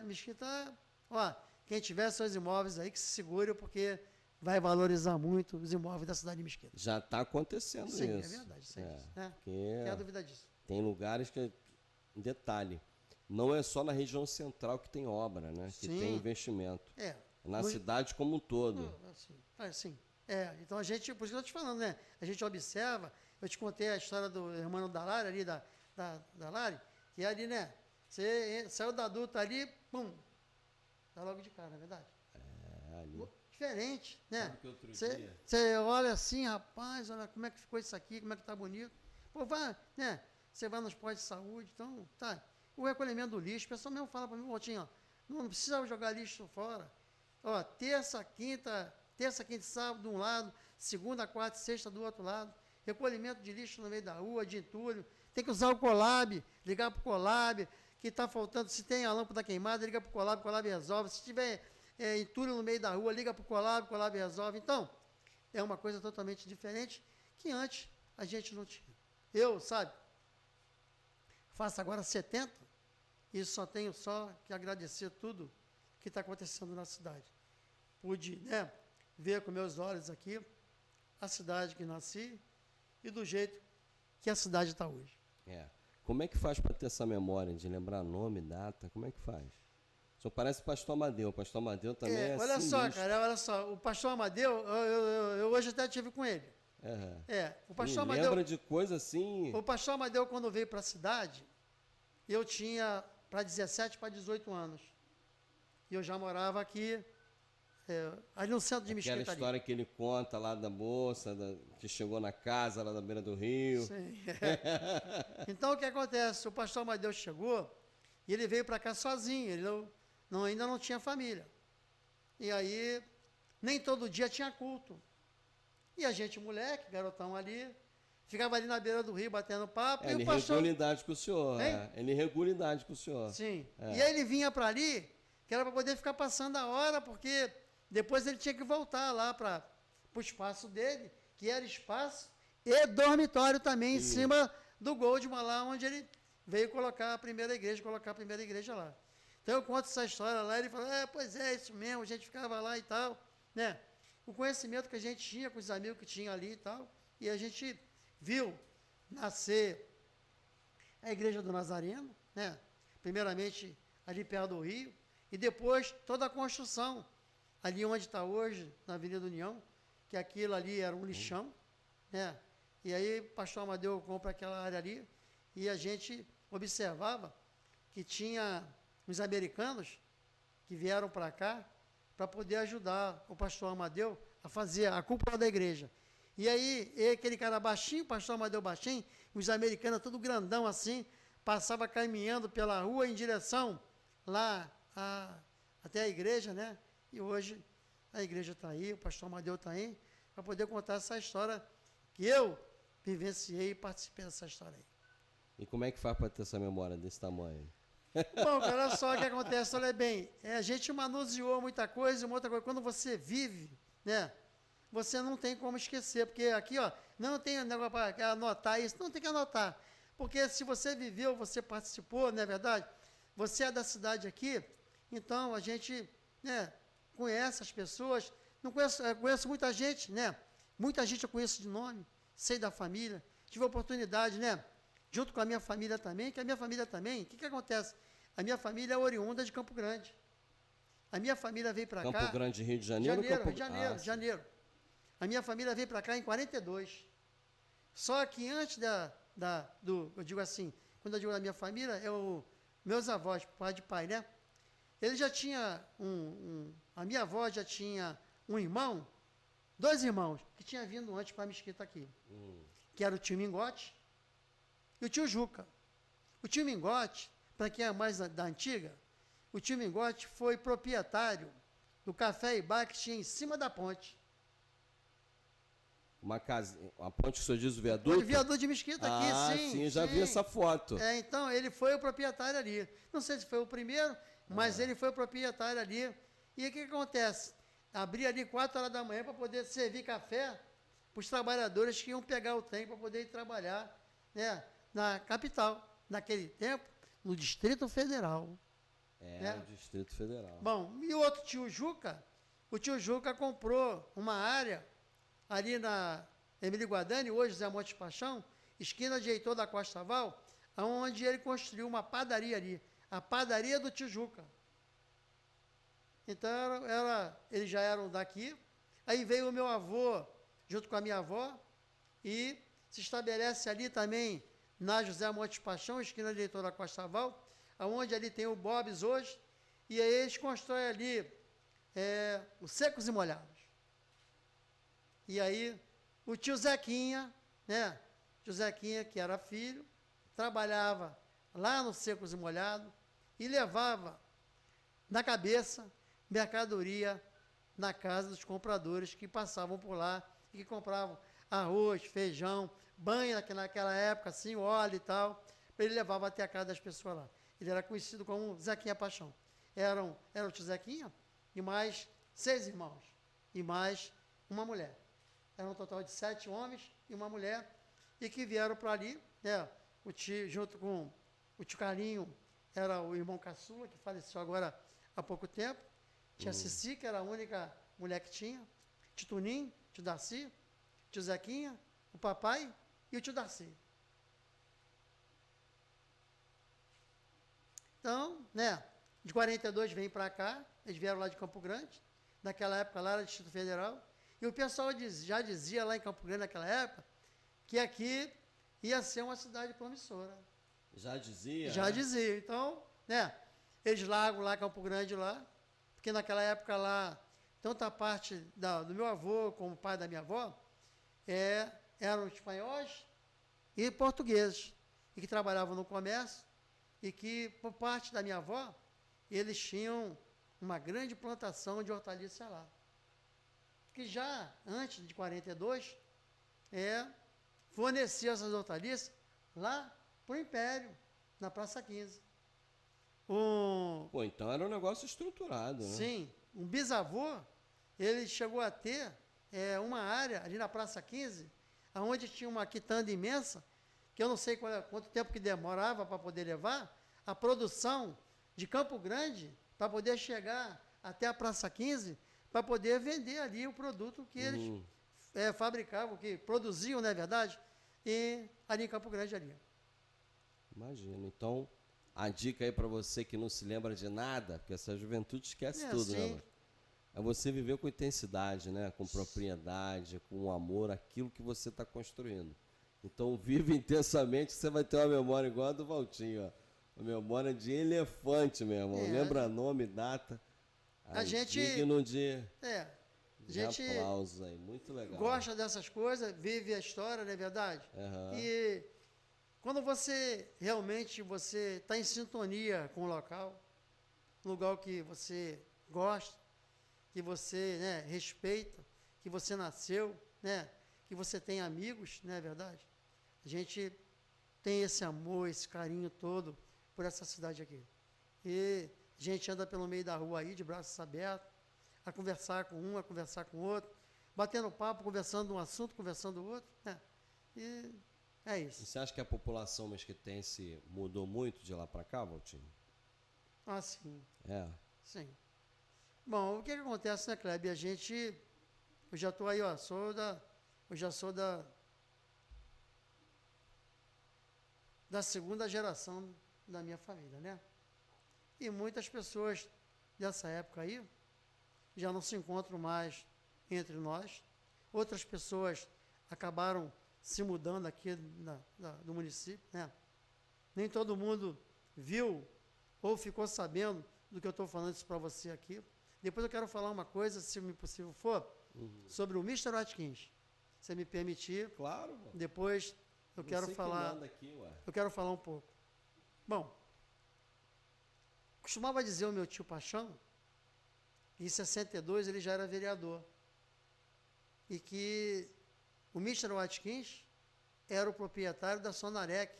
S2: Mesquita, quem tiver seus imóveis aí, que se segure, porque vai valorizar muito os imóveis da cidade de Mesquita.
S1: Já está acontecendo isso.
S2: Sim, é verdade, isso né? Não tem dúvida disso.
S1: Tem lugares que, detalhe, não é só na região central que tem obra, né? Que tem investimento. Na cidade como um todo.
S2: Sim. Então a gente, por isso que eu estou te falando, né? A gente observa, eu te contei a história do irmão da Lari, ali da Lari, que ali, né? Você saiu da adulta ali, pum, tá logo de cara, não é verdade?
S1: Ali.
S2: Diferente, né?
S1: Você
S2: olha assim, rapaz, olha como é que ficou isso aqui, como é que tá bonito. Pô, vai, né? Você vai nos postos de saúde, então, tá. O recolhimento do lixo, o pessoal mesmo fala para mim, Botinho, não precisa jogar lixo fora. Terça, quinta e sábado de um lado, segunda, quarta e sexta do outro lado. Recolhimento de lixo no meio da rua, de entulho. Tem que usar o Colab, ligar para o Colab, que está faltando, se tem a lâmpada queimada, liga para o Colab resolve. Se tiver entulho no meio da rua, liga para o Colab resolve. Então, é uma coisa totalmente diferente que antes a gente não tinha. Eu, faço agora 70 e só tenho que agradecer tudo que está acontecendo na cidade. Pude, ver com meus olhos aqui a cidade que nasci e do jeito que a cidade está hoje.
S1: Como é que faz para ter essa memória de lembrar nome, data? Como é que faz? O senhor parece o pastor Amadeu. O pastor Amadeu também
S2: olha só, cara, olha só. O pastor Amadeu, eu hoje até estive com ele. O pastor Amadeu...
S1: lembra de coisa assim...
S2: O pastor Amadeu, quando veio para a cidade, eu tinha para 17, para 18 anos. E eu já morava aqui, ali no centro de Mesquita.
S1: Aquela história que ele conta lá da moça, que chegou na casa lá na beira do rio.
S2: Sim. Então, o que acontece? O pastor Amadeu chegou e ele veio para cá sozinho, ele ainda não tinha família. E aí, nem todo dia tinha culto. E a gente, moleque, garotão ali, ficava ali na beira do rio batendo papo.
S1: Ele regula idade com o senhor. Ele regula idade com o senhor.
S2: Sim. E aí ele vinha para ali, que era para poder ficar passando a hora, porque depois ele tinha que voltar lá para o espaço dele, que era espaço e dormitório também, em cima do Goldman, lá onde ele veio colocar a primeira igreja lá. Então eu conto essa história lá, ele falou, pois é, isso mesmo, a gente ficava lá e tal, né? O conhecimento que a gente tinha com os amigos que tinha ali e tal, E a gente viu nascer a Igreja do Nazareno, né? Primeiramente ali perto do Rio, e depois toda a construção, ali onde está hoje, na Avenida União, que aquilo ali era um lixão, né? E aí o pastor Amadeu compra aquela área ali, e a gente observava que tinha uns americanos que vieram para cá para poder ajudar o pastor Amadeu a fazer a cúpula da igreja. E aí, aquele cara baixinho, o pastor Amadeu baixinho, os americanos tudo grandão assim, passava caminhando pela rua em direção lá até a igreja, né? E hoje a igreja está aí, o pastor Amadeu está aí, para poder contar essa história que eu vivenciei e participei dessa história aí.
S1: E como é que faz para ter essa memória desse tamanho?
S2: Bom, olha só o que acontece, olha bem, a gente manuseou muita coisa, uma outra coisa, quando você vive, né, você não tem como esquecer, porque aqui, ó, não tem negócio para anotar isso, não tem que anotar, porque se você viveu, você participou, não é verdade? Você é da cidade aqui, então a gente, né, conhece as pessoas, não conheço muita gente, né, muita gente eu conheço de nome, sei da família, tive a oportunidade, né, junto com a minha família também, que a minha família também, o que acontece? A minha família é oriunda de Campo Grande. A minha família veio para cá...
S1: Campo Grande, Rio de Janeiro?
S2: Janeiro. A minha família veio para cá em 42. Só que antes eu digo assim, quando eu digo da minha família, meus avós, pai de pai, né? Ele já tinha a minha avó já tinha um irmão, 2 irmãos, que tinha vindo antes para a Mesquita aqui. Que era o tio Mingote e o tio Juca. O tio Mingote, para quem é mais da antiga, o tio Mingote foi proprietário do café e bar que tinha em cima da ponte.
S1: Uma ponte que o senhor diz o viaduto?
S2: O viaduto de Mesquita aqui, sim.
S1: Sim, já vi essa foto.
S2: Então, ele foi o proprietário ali. Não sei se foi o primeiro, mas ele foi o proprietário ali. E o que acontece? Abria ali 4 horas da manhã para poder servir café para os trabalhadores que iam pegar o trem para poder ir trabalhar, né, na capital. Naquele tempo, no Distrito Federal.
S1: No Distrito Federal.
S2: Bom, e o outro tio Juca? O tio Juca comprou uma área ali na Emílio Guadani, hoje Zé Montes Paixão, esquina de Heitor da Costa Val, onde ele construiu uma padaria ali, a padaria do tio Juca. Então, eles já eram daqui. Aí veio o meu avô, junto com a minha avó, e se estabelece ali também, na José Montes Paixão, esquina de Heitor da Costa Val, onde ali tem o Bob's hoje, e aí eles constroem ali os Secos e Molhados. E aí, o tio Zequinha, né, tio Zequinha, que era filho, trabalhava lá no Secos e Molhados e levava na cabeça mercadoria na casa dos compradores que passavam por lá e que compravam arroz, feijão, banha naquela época, assim, óleo e tal, ele levava até a casa das pessoas lá. Ele era conhecido como Zequinha Paixão. Era o tio Zequinha e mais 6 irmãos e mais uma mulher. Era um total de 7 homens e uma mulher, e que vieram para ali, né, o tio, junto com o tio Carlinho, era o irmão caçula, que faleceu agora há pouco tempo, tia Cici, que era a única mulher que tinha, tio Tunim, tio Darcy, tio Zequinha, o papai e o tio Darcy. Então, né, de 42 vem para cá, eles vieram lá de Campo Grande, naquela época lá era Distrito Federal, e o pessoal já dizia lá em Campo Grande naquela época, que aqui ia ser uma cidade promissora.
S1: Já dizia?
S2: Já dizia. Então, né, eles largam lá Campo Grande lá, porque naquela época lá, tanto a parte do meu avô como o pai da minha avó, eram espanhóis e portugueses, e que trabalhavam no comércio, e que, por parte da minha avó, eles tinham uma grande plantação de hortaliça lá. Que já antes de 42, fornecia essas hortaliças lá para o Império, na Praça 15.
S1: Pô, então era um negócio estruturado, né?
S2: Sim, um bisavô, ele chegou a ter uma área ali na Praça 15, onde tinha uma quitanda imensa, que eu não sei quanto tempo que demorava para poder levar, a produção de Campo Grande, para poder chegar até a Praça 15, para poder vender ali o produto que eles fabricavam, que produziam, não é verdade? E ali em Campo Grande, ali.
S1: Imagino. Então, a dica aí para você que não se lembra de nada, porque essa juventude esquece tudo,
S2: sim.
S1: né, mano? É você viver com intensidade, né? Com propriedade, com amor, aquilo que você está construindo. Então, vive intensamente, você vai ter uma memória igual a do Valtinho, ó. Uma memória de elefante, meu irmão. Lembra nome, data.
S2: A gente...
S1: Digno de...
S2: a gente
S1: aplausos aí, muito legal.
S2: Gosta dessas coisas, vive a história, não é verdade?
S1: Uhum.
S2: E quando você realmente está em sintonia com o local, lugar que você gosta, que você, né, respeita, que você nasceu, né, que você tem amigos, não é verdade? A gente tem esse amor, esse carinho todo por essa cidade aqui. E a gente anda pelo meio da rua aí, de braços abertos, a conversar com um, a conversar com o outro, batendo papo, conversando um assunto, conversando o outro, né? E é isso.
S1: E você acha que a população mesquitense mudou muito de lá para cá, Valtinho?
S2: Ah, sim.
S1: É.
S2: Sim. Bom, o que acontece, né, Kleber? Eu já estou aí, ó, eu já sou da segunda geração da minha família, né? E muitas pessoas dessa época aí já não se encontram mais entre nós. Outras pessoas acabaram se mudando aqui do município, né? Nem todo mundo viu ou ficou sabendo do que eu estou falando isso para você aqui. Depois eu quero falar uma coisa, se possível for, sobre o Mr. Watkins. Se você me permitir.
S1: Claro. Mano.
S2: Depois eu quero falar.
S1: Aqui, ué.
S2: Eu quero falar um pouco. Bom, costumava dizer o meu tio Paixão, que em 62 ele já era vereador, e que o Mr. Watkins era o proprietário da Sonarec,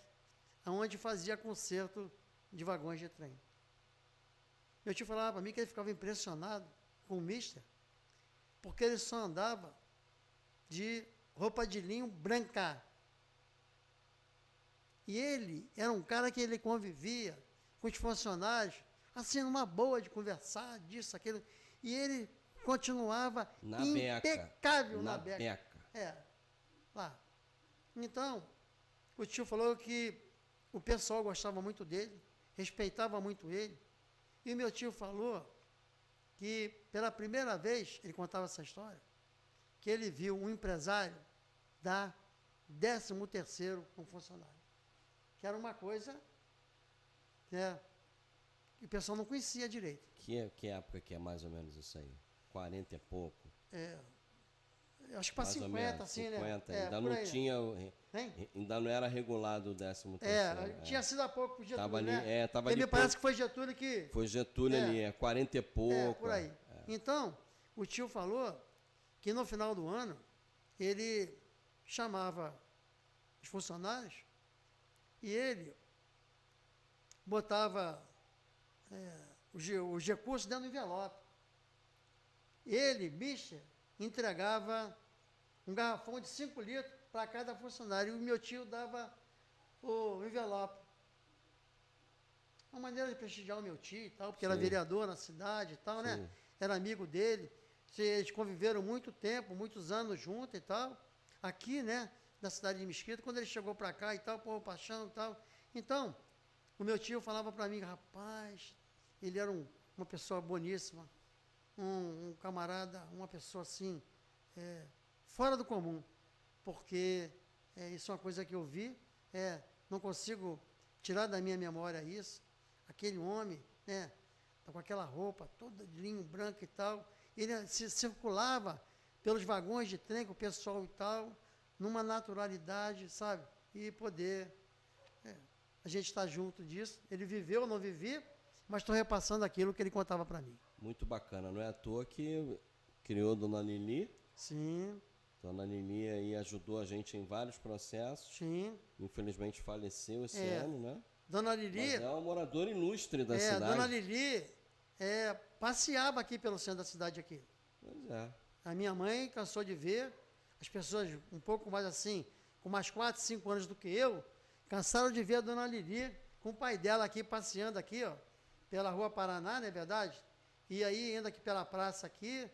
S2: onde fazia conserto de vagões de trem. Meu tio falava para mim que ele ficava impressionado com o Mister, porque ele só andava de roupa de linho branca. E ele era um cara que ele convivia com os funcionários, assim, numa boa de conversar, disso, aquilo. E ele continuava impecável na beca. Lá. Então, o tio falou que o pessoal gostava muito dele, respeitava muito ele. E o meu tio falou que, pela primeira vez, ele contava essa história, que ele viu um empresário dar 13º para um funcionário. Que era uma coisa, né, que o pessoal não conhecia direito.
S1: Que época que é mais ou menos isso aí? 40 e pouco?
S2: Acho que para 50, assim,
S1: 50,
S2: né?
S1: Ainda não tinha... Ainda não era regulado o 13º.
S2: Tinha sido há pouco o Getúlio,
S1: tava ali,
S2: né?
S1: Tava ali
S2: me parece que foi Getúlio que...
S1: Foi Getúlio ali, 40 e pouco.
S2: Por aí. Então, o tio falou que no final do ano, ele chamava os funcionários e ele botava os recursos dentro do envelope. Ele, Mister, entregava um garrafão de 5 litros para cada funcionário. E o meu tio dava o envelope. Uma maneira de prestigiar o meu tio e tal, porque era vereador na cidade e tal, né? Era amigo dele. Eles conviveram muito tempo, muitos anos juntos e tal. Aqui, né, na cidade de Mesquita, quando ele chegou para cá e tal, pô, Paixão e tal. Então, o meu tio falava para mim, rapaz, ele era uma pessoa boníssima, um camarada, uma pessoa assim, fora do comum, porque isso é uma coisa que eu vi, não consigo tirar da minha memória isso. Aquele homem, né, com aquela roupa toda de linho branco e tal, ele se circulava pelos vagões de trem com o pessoal e tal, numa naturalidade, sabe? E poder, a gente está junto disso. Ele viveu ou não vivia, mas estou repassando aquilo que ele contava para mim.
S1: Muito bacana, não é à toa que criou Dona Lili.
S2: Sim.
S1: Dona Lili aí ajudou a gente em vários processos.
S2: Sim.
S1: Infelizmente faleceu esse ano, né?
S2: Dona Lili...
S1: Mas é uma moradora ilustre da cidade.
S2: Dona Lili passeava aqui pelo centro da cidade aqui.
S1: Pois é.
S2: A minha mãe cansou de ver, as pessoas um pouco mais assim, com mais 4, 5 anos do que eu, cansaram de ver a Dona Lili com o pai dela aqui, passeando aqui, ó, pela Rua Paraná, não é verdade? E aí, indo aqui pela praça aqui,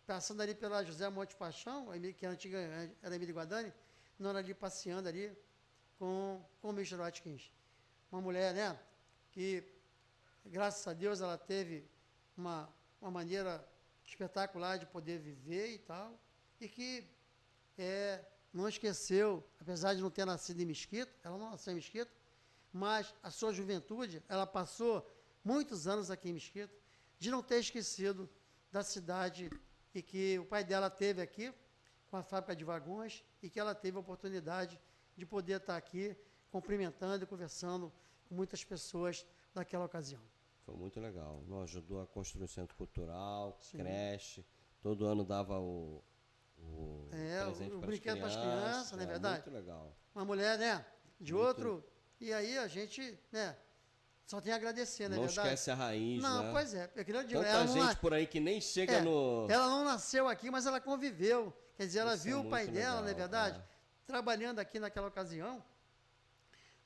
S2: passando ali pela José Monte Paixão, que era antiga, era Emílio Guadani, nós ali passeando ali com o Mr. Watkins. Uma mulher, né, que, graças a Deus, ela teve uma maneira espetacular de poder viver e tal, e que não esqueceu, apesar de não ter nascido em Mesquita, ela não nasceu em Mesquita, mas a sua juventude, ela passou muitos anos aqui em Mesquita, de não ter esquecido da cidade e que o pai dela teve aqui, com a fábrica de vagões, e que ela teve a oportunidade de poder estar aqui cumprimentando e conversando com muitas pessoas naquela ocasião.
S1: Foi muito legal. Nos ajudou a construir um centro cultural,
S2: Sim.
S1: creche, todo ano dava o presente
S2: o
S1: para
S2: brinquedo para as crianças, não é verdade?
S1: Muito legal.
S2: Uma mulher, né, de
S1: Muito.
S2: outro, e aí a gente, né, só tem a agradecer, não é
S1: Não
S2: verdade?
S1: esquece a raiz,
S2: não,
S1: né?
S2: pois é. Eu queria dizer,
S1: Tanta gente por aí que nem chega no...
S2: Ela não nasceu aqui, mas ela conviveu. Quer dizer, ela
S1: Isso
S2: viu
S1: é
S2: o pai
S1: muito
S2: dela,
S1: legal,
S2: não é verdade? Trabalhando aqui naquela ocasião,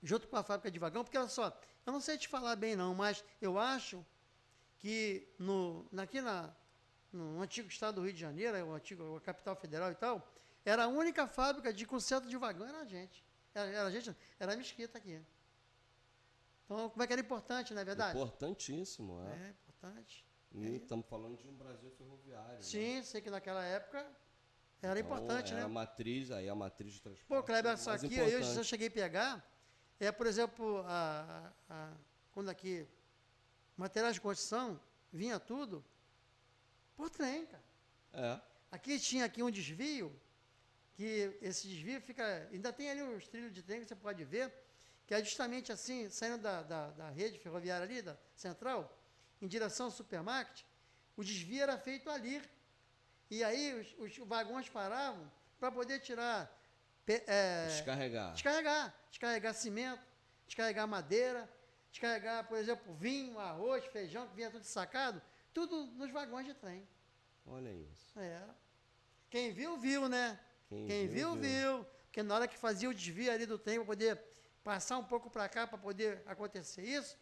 S2: junto com a fábrica de vagão, porque olha só, eu não sei te falar bem não, mas eu acho que aqui no antigo estado do Rio de Janeiro, a capital federal e tal, era a única fábrica de conserto de vagão, era a gente. Era a Mesquita aqui. Então, como é que era importante, não é verdade?
S1: Importantíssimo,
S2: É importante.
S1: E estamos falando de um Brasil ferroviário.
S2: Sim,
S1: né?
S2: sei que naquela época era
S1: Então,
S2: importante,
S1: era
S2: né?
S1: a matriz de transporte.
S2: Pô, Kleber, isso
S1: mais
S2: aqui,
S1: importante.
S2: eu cheguei a pegar, por exemplo, quando aqui, materiais de construção, vinha tudo por trem, cara. Aqui tinha aqui um desvio, que esse desvio fica, ainda tem ali os trilhos de trem que você pode ver, que é justamente assim, saindo da rede ferroviária ali, da central, em direção ao supermarket, o desvio era feito ali. E aí os vagões paravam para poder tirar... Descarregar cimento, descarregar madeira, descarregar, por exemplo, vinho, arroz, feijão, que vinha tudo sacado, tudo nos vagões de trem.
S1: Olha isso.
S2: Quem viu, viu, né? Quem viu. Porque na hora que fazia o desvio ali do trem para poder passar um pouco para cá, para poder acontecer isso,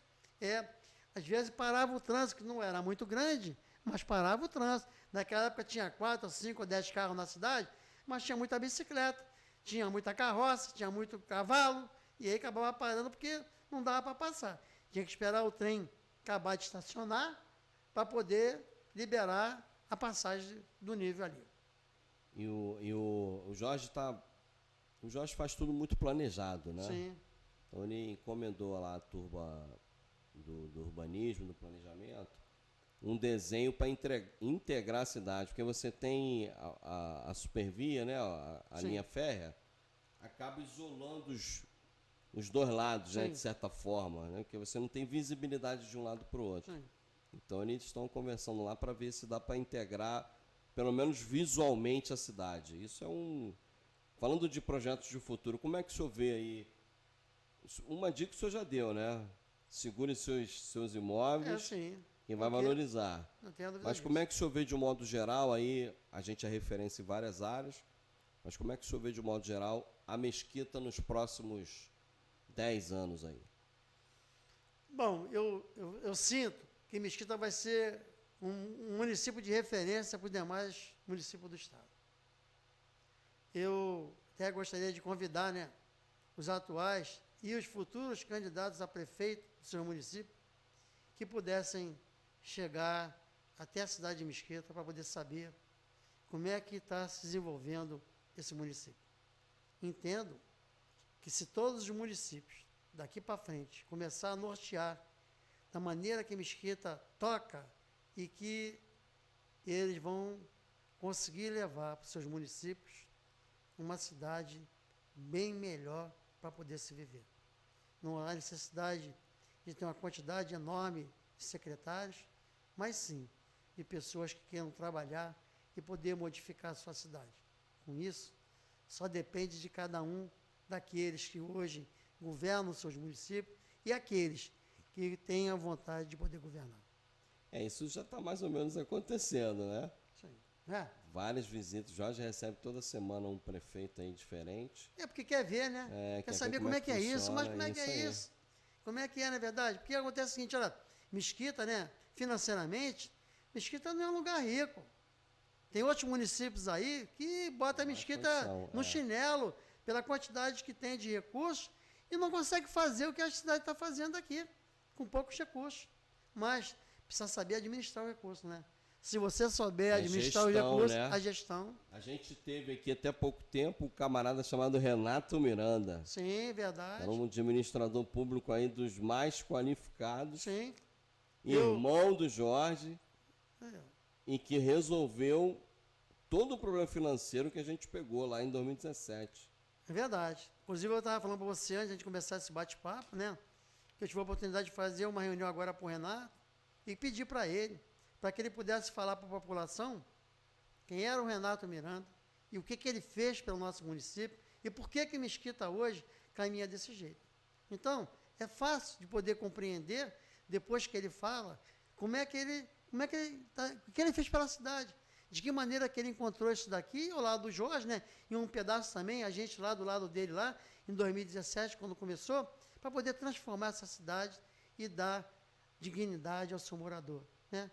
S2: às vezes parava o trânsito, que não era muito grande, mas parava o trânsito. Naquela época tinha 4, 5 ou 10 carros na cidade, mas tinha muita bicicleta, tinha muita carroça, tinha muito cavalo, e aí acabava parando porque não dava para passar. Tinha que esperar o trem acabar de estacionar para poder liberar a passagem do nível ali.
S1: E o Jorge o Jorge faz tudo muito planejado, né?
S2: Sim.
S1: Então ele encomendou lá a turma do urbanismo, do planejamento, um desenho para integrar a cidade, porque você tem a supervia, né, a linha férrea, acaba isolando os dois lados, né, de certa forma, né, porque você não tem visibilidade de um lado para o outro.
S2: Sim.
S1: Então eles estão conversando lá para ver se dá para integrar, pelo menos visualmente, a cidade. Isso falando de projetos de futuro, como é que o senhor vê aí? Uma dica que o senhor já deu, né? Segure seus imóveis.
S2: Sim.
S1: Quem vai valorizar.
S2: Não tenho dúvida
S1: Mas
S2: disso.
S1: como é que o senhor vê de um modo geral, aí a gente é referência em várias áreas, mas como é que o senhor vê de um modo geral a Mesquita nos próximos 10 anos aí?
S2: Bom, eu sinto que Mesquita vai ser um município de referência para os demais municípios do estado. Eu até gostaria de convidar, né, os atuais e os futuros candidatos a prefeito do seu município que pudessem chegar até a cidade de Mesquita para poder saber como é que está se desenvolvendo esse município. Entendo que se todos os municípios daqui para frente começar a nortear da maneira que Mesquita toca e que eles vão conseguir levar para os seus municípios uma cidade bem melhor para poder se viver. Não há necessidade de ter uma quantidade enorme de secretários, mas sim de pessoas que queiram trabalhar e poder modificar a sua cidade. Com isso, só depende de cada um daqueles que hoje governam os seus municípios e aqueles que têm a vontade de poder governar.
S1: Isso já está mais ou menos acontecendo, né?
S2: Sim.
S1: Várias visitas. O Jorge recebe toda semana um prefeito aí diferente.
S2: Porque quer ver, né? Quer saber como é que é isso, mas como é que é isso? Como é que é, na verdade? Porque acontece o seguinte, olha, Mesquita, né, financeiramente, Mesquita não é um lugar rico. Tem outros municípios aí que botam a Mesquita no chinelo pela quantidade que tem de recursos e não consegue fazer o que a cidade está fazendo aqui, com poucos recursos. Mas precisa saber administrar o recurso, né? Se você souber administrar o recurso, né? A gestão.
S1: A gente teve aqui até pouco tempo um camarada chamado Renato Miranda.
S2: Sim, verdade.
S1: Era um administrador público aí dos mais qualificados.
S2: Sim.
S1: Irmão do Jorge. E que resolveu todo o problema financeiro que a gente pegou lá em 2017.
S2: É verdade. Inclusive, eu estava falando para você antes de a gente começar esse bate-papo, né? Que eu tive a oportunidade de fazer uma reunião agora para o Renato e pedir para ele, para que ele pudesse falar para a população quem era o Renato Miranda e o que ele fez pelo nosso município e por que Mesquita hoje caminha desse jeito. Então, é fácil de poder compreender, depois que ele fala, o que ele fez pela cidade, de que maneira que ele encontrou isso daqui, ao lado do Jorge, né, e um pedaço também, a gente lá do lado dele, lá, em 2017, quando começou, para poder transformar essa cidade e dar dignidade ao seu morador, né?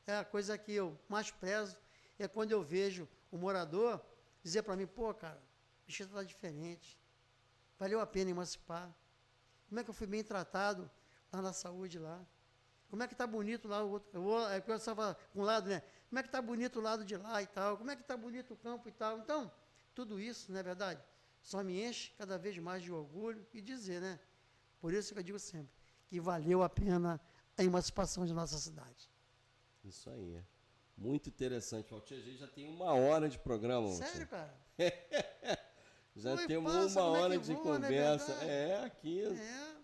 S2: É a coisa que eu mais prezo, é quando eu vejo o morador dizer para mim, pô, cara, Mesquita está diferente, valeu a pena emancipar, como é que eu fui bem tratado lá na saúde lá, como é que está bonito lá o outro, eu estava com um lado, né, como é que está bonito o lado de lá e tal, como é que está bonito o campo e tal, então, tudo isso, não é verdade? Só me enche cada vez mais de orgulho e dizer, né, por isso que eu digo sempre, que valeu a pena a emancipação de nossa cidade.
S1: Isso aí. Muito interessante, Valtinho. A gente já tem 1 hora de programa.
S2: Sério, cara?
S1: Já temos 1 hora de conversa. Aqui,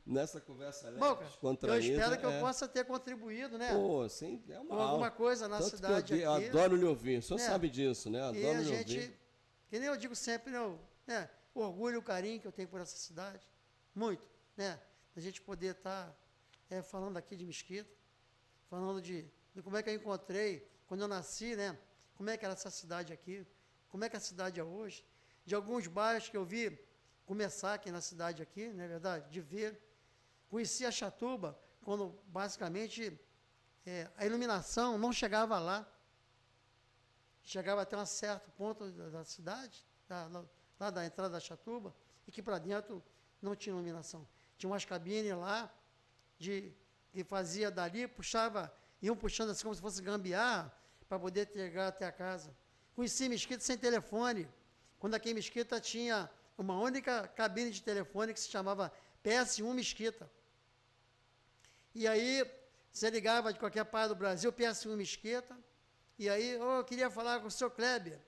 S1: nessa conversa
S2: eu espero que eu possa ter contribuído, né?
S1: Pô, sim, é uma
S2: alguma coisa na
S1: tanto
S2: cidade
S1: eu
S2: aqui.
S1: Adoro lhe ouvir. O senhor sabe disso, né? Adoro
S2: e a
S1: lhe
S2: gente,
S1: ouvir.
S2: que nem eu digo sempre, né? O orgulho e o carinho que eu tenho por essa cidade. Muito, né? A gente poder estar falando aqui de Mesquita, falando de como é que eu encontrei, quando eu nasci, né? Como é que era essa cidade aqui, como é que a cidade é hoje, de alguns bairros que eu vi começar aqui na cidade aqui, não é verdade? De ver. Conheci a Chatuba, quando basicamente a iluminação não chegava lá, chegava até um certo ponto da cidade, lá da entrada da Chatuba, e que para dentro não tinha iluminação. Tinha umas cabines lá, que fazia dali, iam puxando assim como se fosse gambiarra, para poder chegar até a casa. Conheci Mesquita sem telefone, quando aqui em Mesquita tinha uma única cabine de telefone que se chamava PS1 Mesquita. E aí, você ligava de qualquer parte do Brasil, PS1 Mesquita, e aí, eu queria falar com o seu Kleber.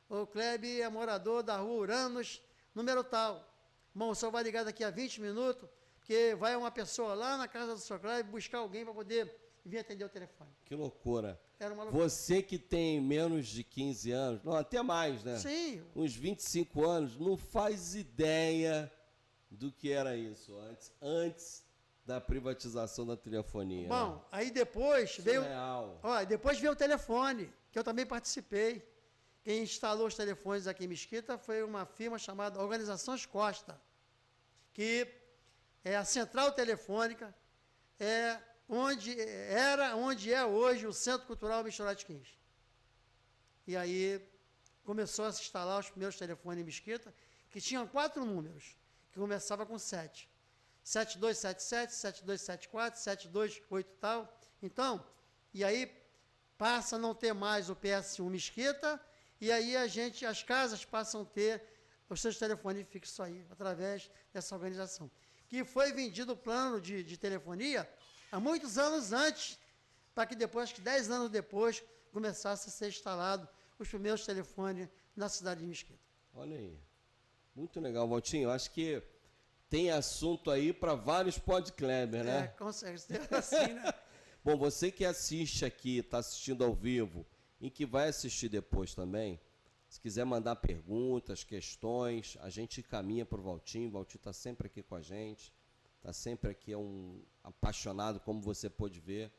S2: O Kleber é morador da rua Uranos, número tal. Bom, o senhor vai ligar daqui a 20 minutos, porque vai uma pessoa lá na casa do seu Kleber buscar alguém para poder vir atender o telefone.
S1: Que loucura.
S2: Era uma loucura.
S1: Você que tem menos de 15 anos, não, até mais, né?
S2: Sim.
S1: Uns 25 anos, não faz ideia do que era isso antes da privatização da telefonia.
S2: Bom,
S1: né?
S2: Aí depois veio...
S1: Real.
S2: Depois veio o telefone, que eu também participei. Quem instalou os telefones aqui em Mesquita foi uma firma chamada Organizações Costa, que é a central telefônica, onde é hoje o Centro Cultural Misturatins. E aí começou a se instalar os primeiros telefones em Mesquita, que tinham 4 números, que começava com 7. 7277, 7274, 728 e tal. Então, e aí passa a não ter mais o PS1 Mesquita, e aí as casas passam a ter os seus telefones fixos aí, através dessa organização. Que foi vendido o plano de telefonia há muitos anos antes, para que depois, acho que 10 anos depois, começasse a ser instalado os primeiros telefones na cidade de Mesquita.
S1: Olha aí. Muito legal, Valtinho. Acho que tem assunto aí para vários podclebers, né?
S2: Com certeza, assim, né?
S1: Bom, você que assiste aqui, está assistindo ao vivo e que vai assistir depois também, se quiser mandar perguntas, questões, a gente caminha para o Valtinho. O Valtinho está sempre aqui com a gente, está sempre aqui, um apaixonado, como você pôde ver,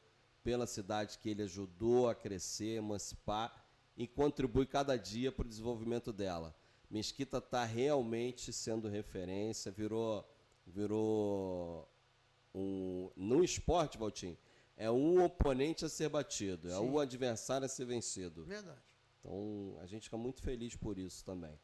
S1: pela cidade que ele ajudou a crescer, emancipar e contribui cada dia para o desenvolvimento dela. Mesquita está realmente sendo referência, virou no esporte, Valtinho, é um oponente a ser batido, é um adversário a ser vencido.
S2: Verdade.
S1: Então, a gente fica muito feliz por isso também.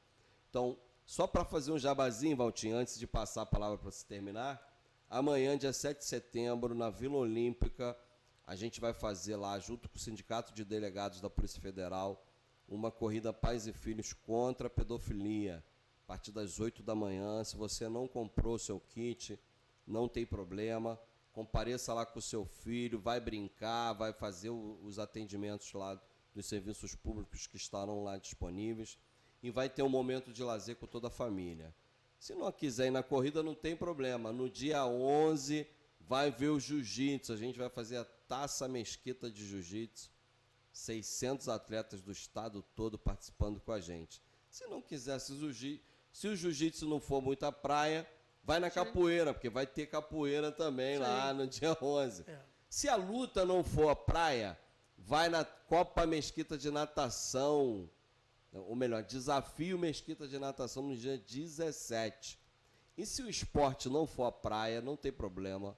S1: Então, só para fazer um jabazinho, Valtinho, antes de passar a palavra para você terminar, amanhã, dia 7 de setembro, na Vila Olímpica, a gente vai fazer lá, junto com o Sindicato de Delegados da Polícia Federal, uma corrida Pais e Filhos contra a pedofilia, a partir das 8 da manhã. Se você não comprou o seu kit, não tem problema, compareça lá com o seu filho, vai brincar, vai fazer os atendimentos lá dos serviços públicos que estarão lá disponíveis e vai ter um momento de lazer com toda a família. Se não quiser ir na corrida, não tem problema. No dia 11, vai ver o jiu-jitsu. A gente vai fazer a Taça Mesquita de Jiu-Jitsu. 600 atletas do estado todo participando com a gente. Se não quiser, se o jiu-jitsu não for muita praia, vai na capoeira, porque vai ter capoeira também lá no dia 11. Se a luta não for a praia, vai na Copa Mesquita de Natação, ou melhor, Desafio Mesquita de Natação no dia 17. E se o esporte não for a praia, não tem problema.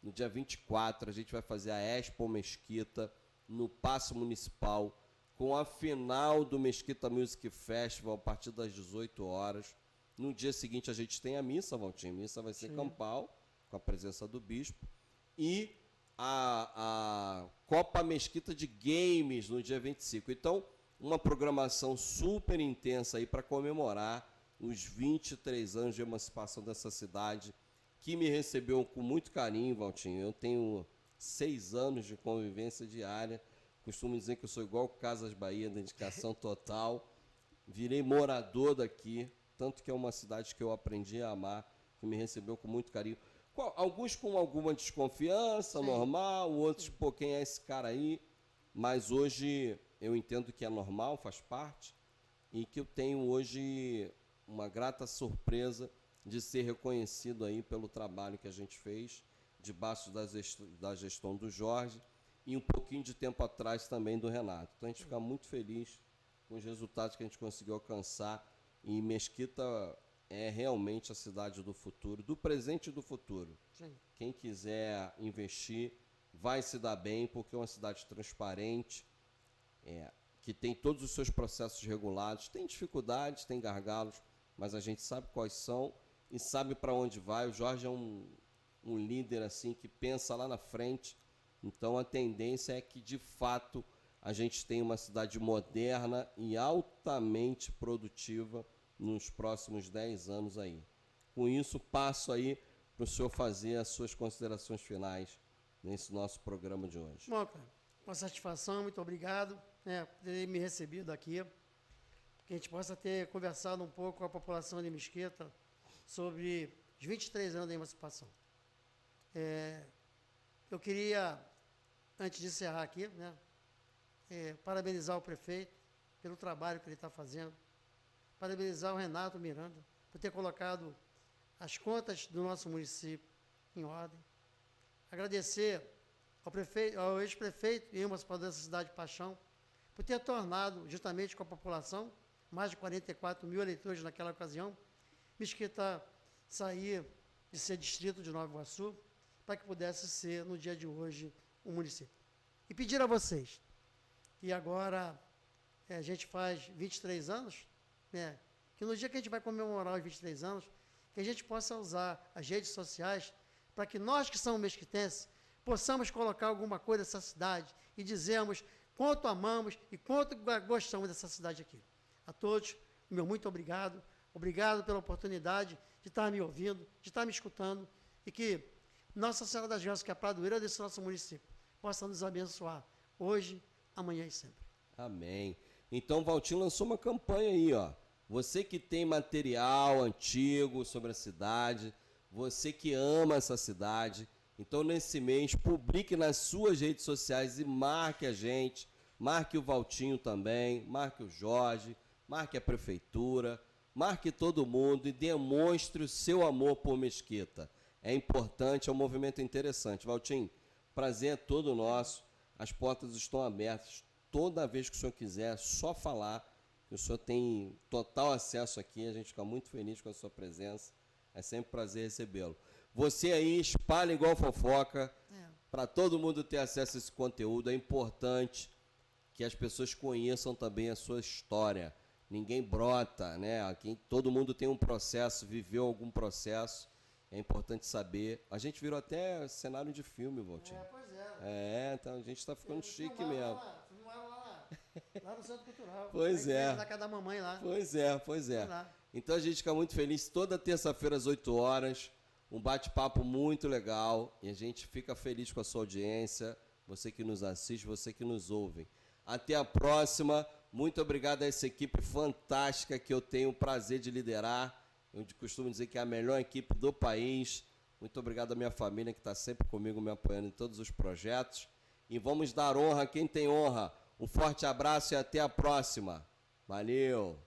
S1: No dia 24, a gente vai fazer a Expo Mesquita no Paço Municipal, com a final do Mesquita Music Festival a partir das 18 horas. No dia seguinte, a gente tem a missa, Valtinho. A missa vai ser campal, com a presença do bispo. E a Copa Mesquita de Games no dia 25. Então, uma programação super intensa aí para comemorar os 23 anos de emancipação dessa cidade, que me recebeu com muito carinho, Valtinho. Eu tenho 6 anos de convivência diária. Costumo dizer que eu sou igual Casas Bahia, dedicação total. Virei morador daqui, tanto que é uma cidade que eu aprendi a amar, que me recebeu com muito carinho. Alguns com alguma desconfiança, normal, outros, pô, quem é esse cara aí? Mas hoje eu entendo que é normal, faz parte, e que eu tenho hoje uma grata surpresa de ser reconhecido aí pelo trabalho que a gente fez, debaixo da gestão do Jorge, e um pouquinho de tempo atrás também do Renato. Então a gente fica muito feliz com os resultados que a gente conseguiu alcançar, e Mesquita é realmente a cidade do futuro, do presente e do futuro. Sim. Quem quiser investir vai se dar bem, porque é uma cidade transparente, que tem todos os seus processos regulados, tem dificuldades, tem gargalos, mas a gente sabe quais são e sabe para onde vai. O Jorge é um líder assim que pensa lá na frente, então a tendência é que, de fato, a gente tenha uma cidade moderna e altamente produtiva nos próximos 10 anos aí. Com isso, passo aí para o senhor fazer as suas considerações finais nesse nosso programa de hoje.
S2: Bom, cara, uma satisfação, muito obrigado por ter me recebido aqui, que a gente possa ter conversado um pouco com a população de Mesquita sobre os 23 anos da emancipação. Eu queria, antes de encerrar aqui, parabenizar o prefeito pelo trabalho que ele está fazendo, parabenizar o Renato Miranda por ter colocado as contas do nosso município em ordem, agradecer ao ex-prefeito e emancipador dessa cidade de Paixão por ter tornado, justamente com a população, mais de 44 mil eleitores naquela ocasião, Mesquita sair de ser distrito de Nova Iguaçu, para que pudesse ser, no dia de hoje, um município. E pedir a vocês, que agora a gente faz 23 anos, que no dia que a gente vai comemorar os 23 anos, que a gente possa usar as redes sociais para que nós que somos mesquitenses possamos colocar alguma coisa nessa cidade e dizermos quanto amamos e quanto gostamos dessa cidade aqui. A todos, meu muito obrigado. Obrigado pela oportunidade de estar me ouvindo, de estar me escutando, e que Nossa Senhora das Graças, que é a padroeira desse nosso município, possa nos abençoar hoje, amanhã e sempre.
S1: Amém. Então, Valtinho lançou uma campanha aí, ó. Você que tem material antigo sobre a cidade, você que ama essa cidade, então nesse mês publique nas suas redes sociais e marque a gente, marque o Valtinho também, marque o Jorge, marque a prefeitura, marque todo mundo e demonstre o seu amor por Mesquita. É importante, é um movimento interessante. Valtinho, prazer é todo nosso, as portas estão abertas. Toda vez que o senhor quiser, é só falar. O senhor tem total acesso aqui, a gente fica muito feliz com a sua presença. É sempre um prazer recebê-lo. Você aí, espalha igual fofoca, para todo mundo ter acesso a esse conteúdo. É importante que as pessoas conheçam também a sua história. Ninguém brota, né? Aqui, todo mundo tem um processo, viveu algum processo. É importante saber. A gente virou até cenário de filme, Valtinho.
S2: Pois é.
S1: Então a gente está ficando chique mesmo.
S2: Lá no Centro Cultural.
S1: Pois é.
S2: Na casa da mamãe lá.
S1: Pois é. Então a gente fica muito feliz toda terça-feira às 8 horas. Um bate-papo muito legal. E a gente fica feliz com a sua audiência. Você que nos assiste, você que nos ouve. Até a próxima. Muito obrigado a essa equipe fantástica que eu tenho o prazer de liderar. Eu costumo dizer que é a melhor equipe do país. Muito obrigado à minha família que está sempre comigo, me apoiando em todos os projetos. E vamos dar honra a quem tem honra. Um forte abraço e até a próxima. Valeu!